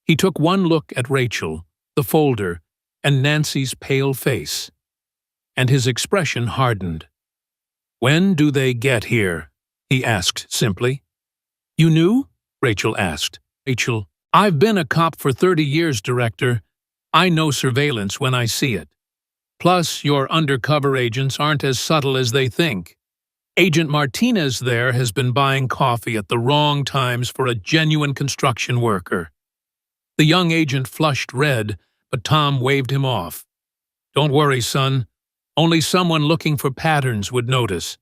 He took one look at Rachel, the folder, and Nancy's pale face, and his expression hardened. "When do they get here?" he asked simply. "You knew?" Rachel asked. "Rachel, I've been a cop for 30 years, Director. I know surveillance when I see it. Plus, your undercover agents aren't as subtle as they think. Agent Martinez there has been buying coffee at the wrong times for a genuine construction worker." The young agent flushed red, but Tom waved him off. "Don't worry, son. Only someone looking for patterns would notice.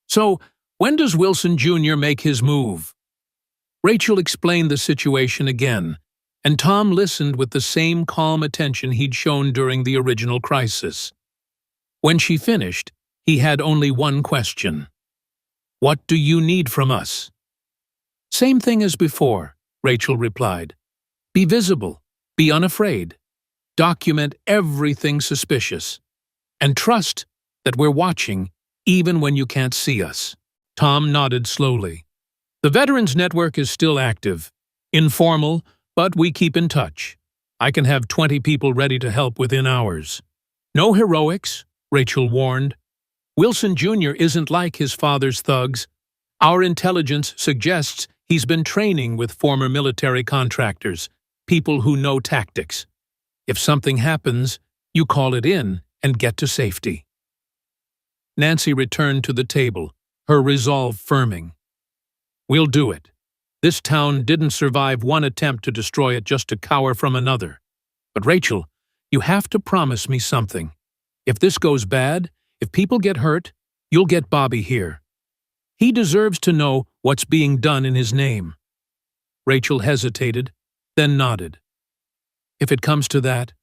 So, when does Wilson Jr. make his move?" Rachel explained the situation again, and Tom listened with the same calm attention he'd shown during the original crisis. When she finished, he had only one question. "What do you need from us?" "Same thing as before," Rachel replied. "Be visible, be unafraid, document everything suspicious, and trust that we're watching even when you can't see us." Tom nodded slowly. "The Veterans Network is still active, informal, but we keep in touch. I can have 20 people ready to help within hours." "No heroics," Rachel warned. "Wilson Jr. isn't like his father's thugs. Our intelligence suggests he's been training with former military contractors, people who know tactics. If something happens, you call it in and get to safety." Nancy returned to the table, her resolve firming. "We'll do it. This town didn't survive one attempt to destroy it just to cower from another. But Rachel, you have to promise me something. If this goes bad, if people get hurt, you'll get Bobby here. He deserves to know what's being done in his name." Rachel hesitated, then nodded. "If it comes to that,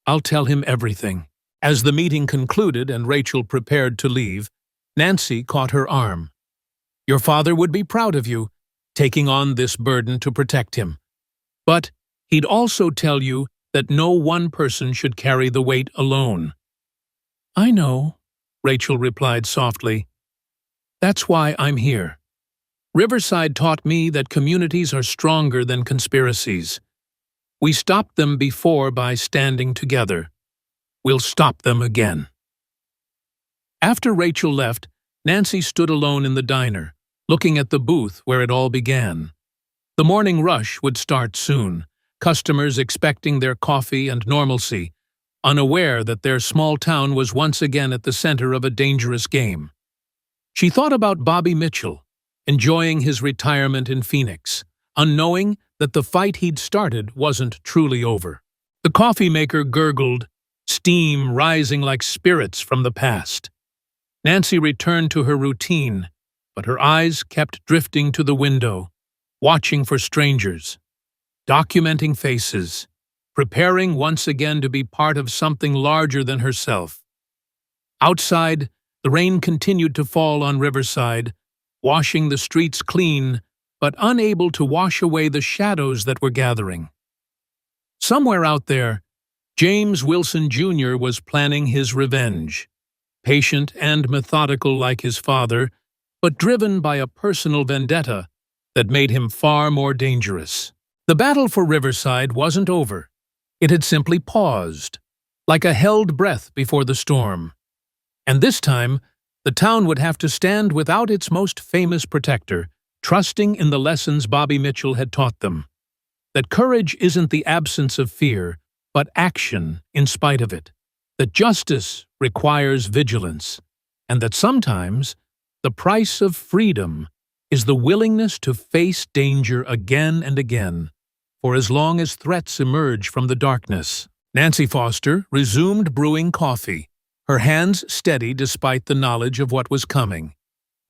I'll tell him everything." As the meeting concluded and Rachel prepared to leave, Nancy caught her arm. "Your father would be proud of you, taking on this burden to protect him. But he'd also tell you that no one person should carry the weight alone." "I know," Rachel replied softly. That's why I'm here. Riverside taught me that communities are stronger than conspiracies. We stopped them before by standing together. We'll stop them again. After Rachel left, Nancy stood alone in the diner, looking at the booth where it all began. The morning rush would start soon, customers expecting their coffee and normalcy, unaware that their small town was once again at the center of a dangerous game. She thought about Bobby Mitchell, enjoying his retirement in Phoenix, unknowing that the fight he'd started wasn't truly over. The coffee maker gurgled, steam rising like spirits from the past. Nancy returned to her routine, but her eyes kept drifting to the window, watching for strangers, documenting faces, preparing once again to be part of something larger than herself. Outside, the rain continued to fall on Riverside, washing the streets clean, but unable to wash away the shadows that were gathering. Somewhere out there, James Wilson Jr. was planning his revenge, patient and methodical like his father, but driven by a personal vendetta that made him far more dangerous. The battle for Riverside wasn't over. It had simply paused, like a held breath before the storm. And this time, the town would have to stand without its most famous protector, trusting in the lessons Bobby Mitchell had taught them. That courage isn't the absence of fear, but action in spite of it. That justice requires vigilance, and that sometimes the price of freedom is the willingness to face danger again and again, for as long as threats emerge from the darkness. Nancy Foster resumed brewing coffee, her hands steady despite the knowledge of what was coming.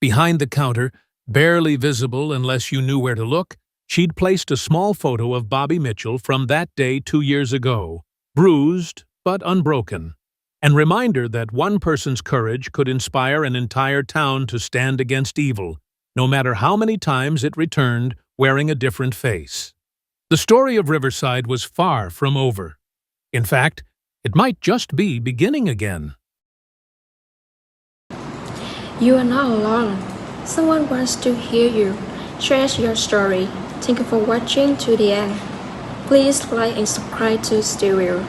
Behind the counter, barely visible unless you knew where to look, she'd placed a small photo of Bobby Mitchell from that day 2 years ago, bruised but unbroken, and reminder that one person's courage could inspire an entire town to stand against evil, no matter how many times it returned wearing a different face. The story of Riverside was far from over. In fact, it might just be beginning again. You are not alone. Someone wants to hear you. Share your story. Thank you for watching to the end. Please like and subscribe to Stereo.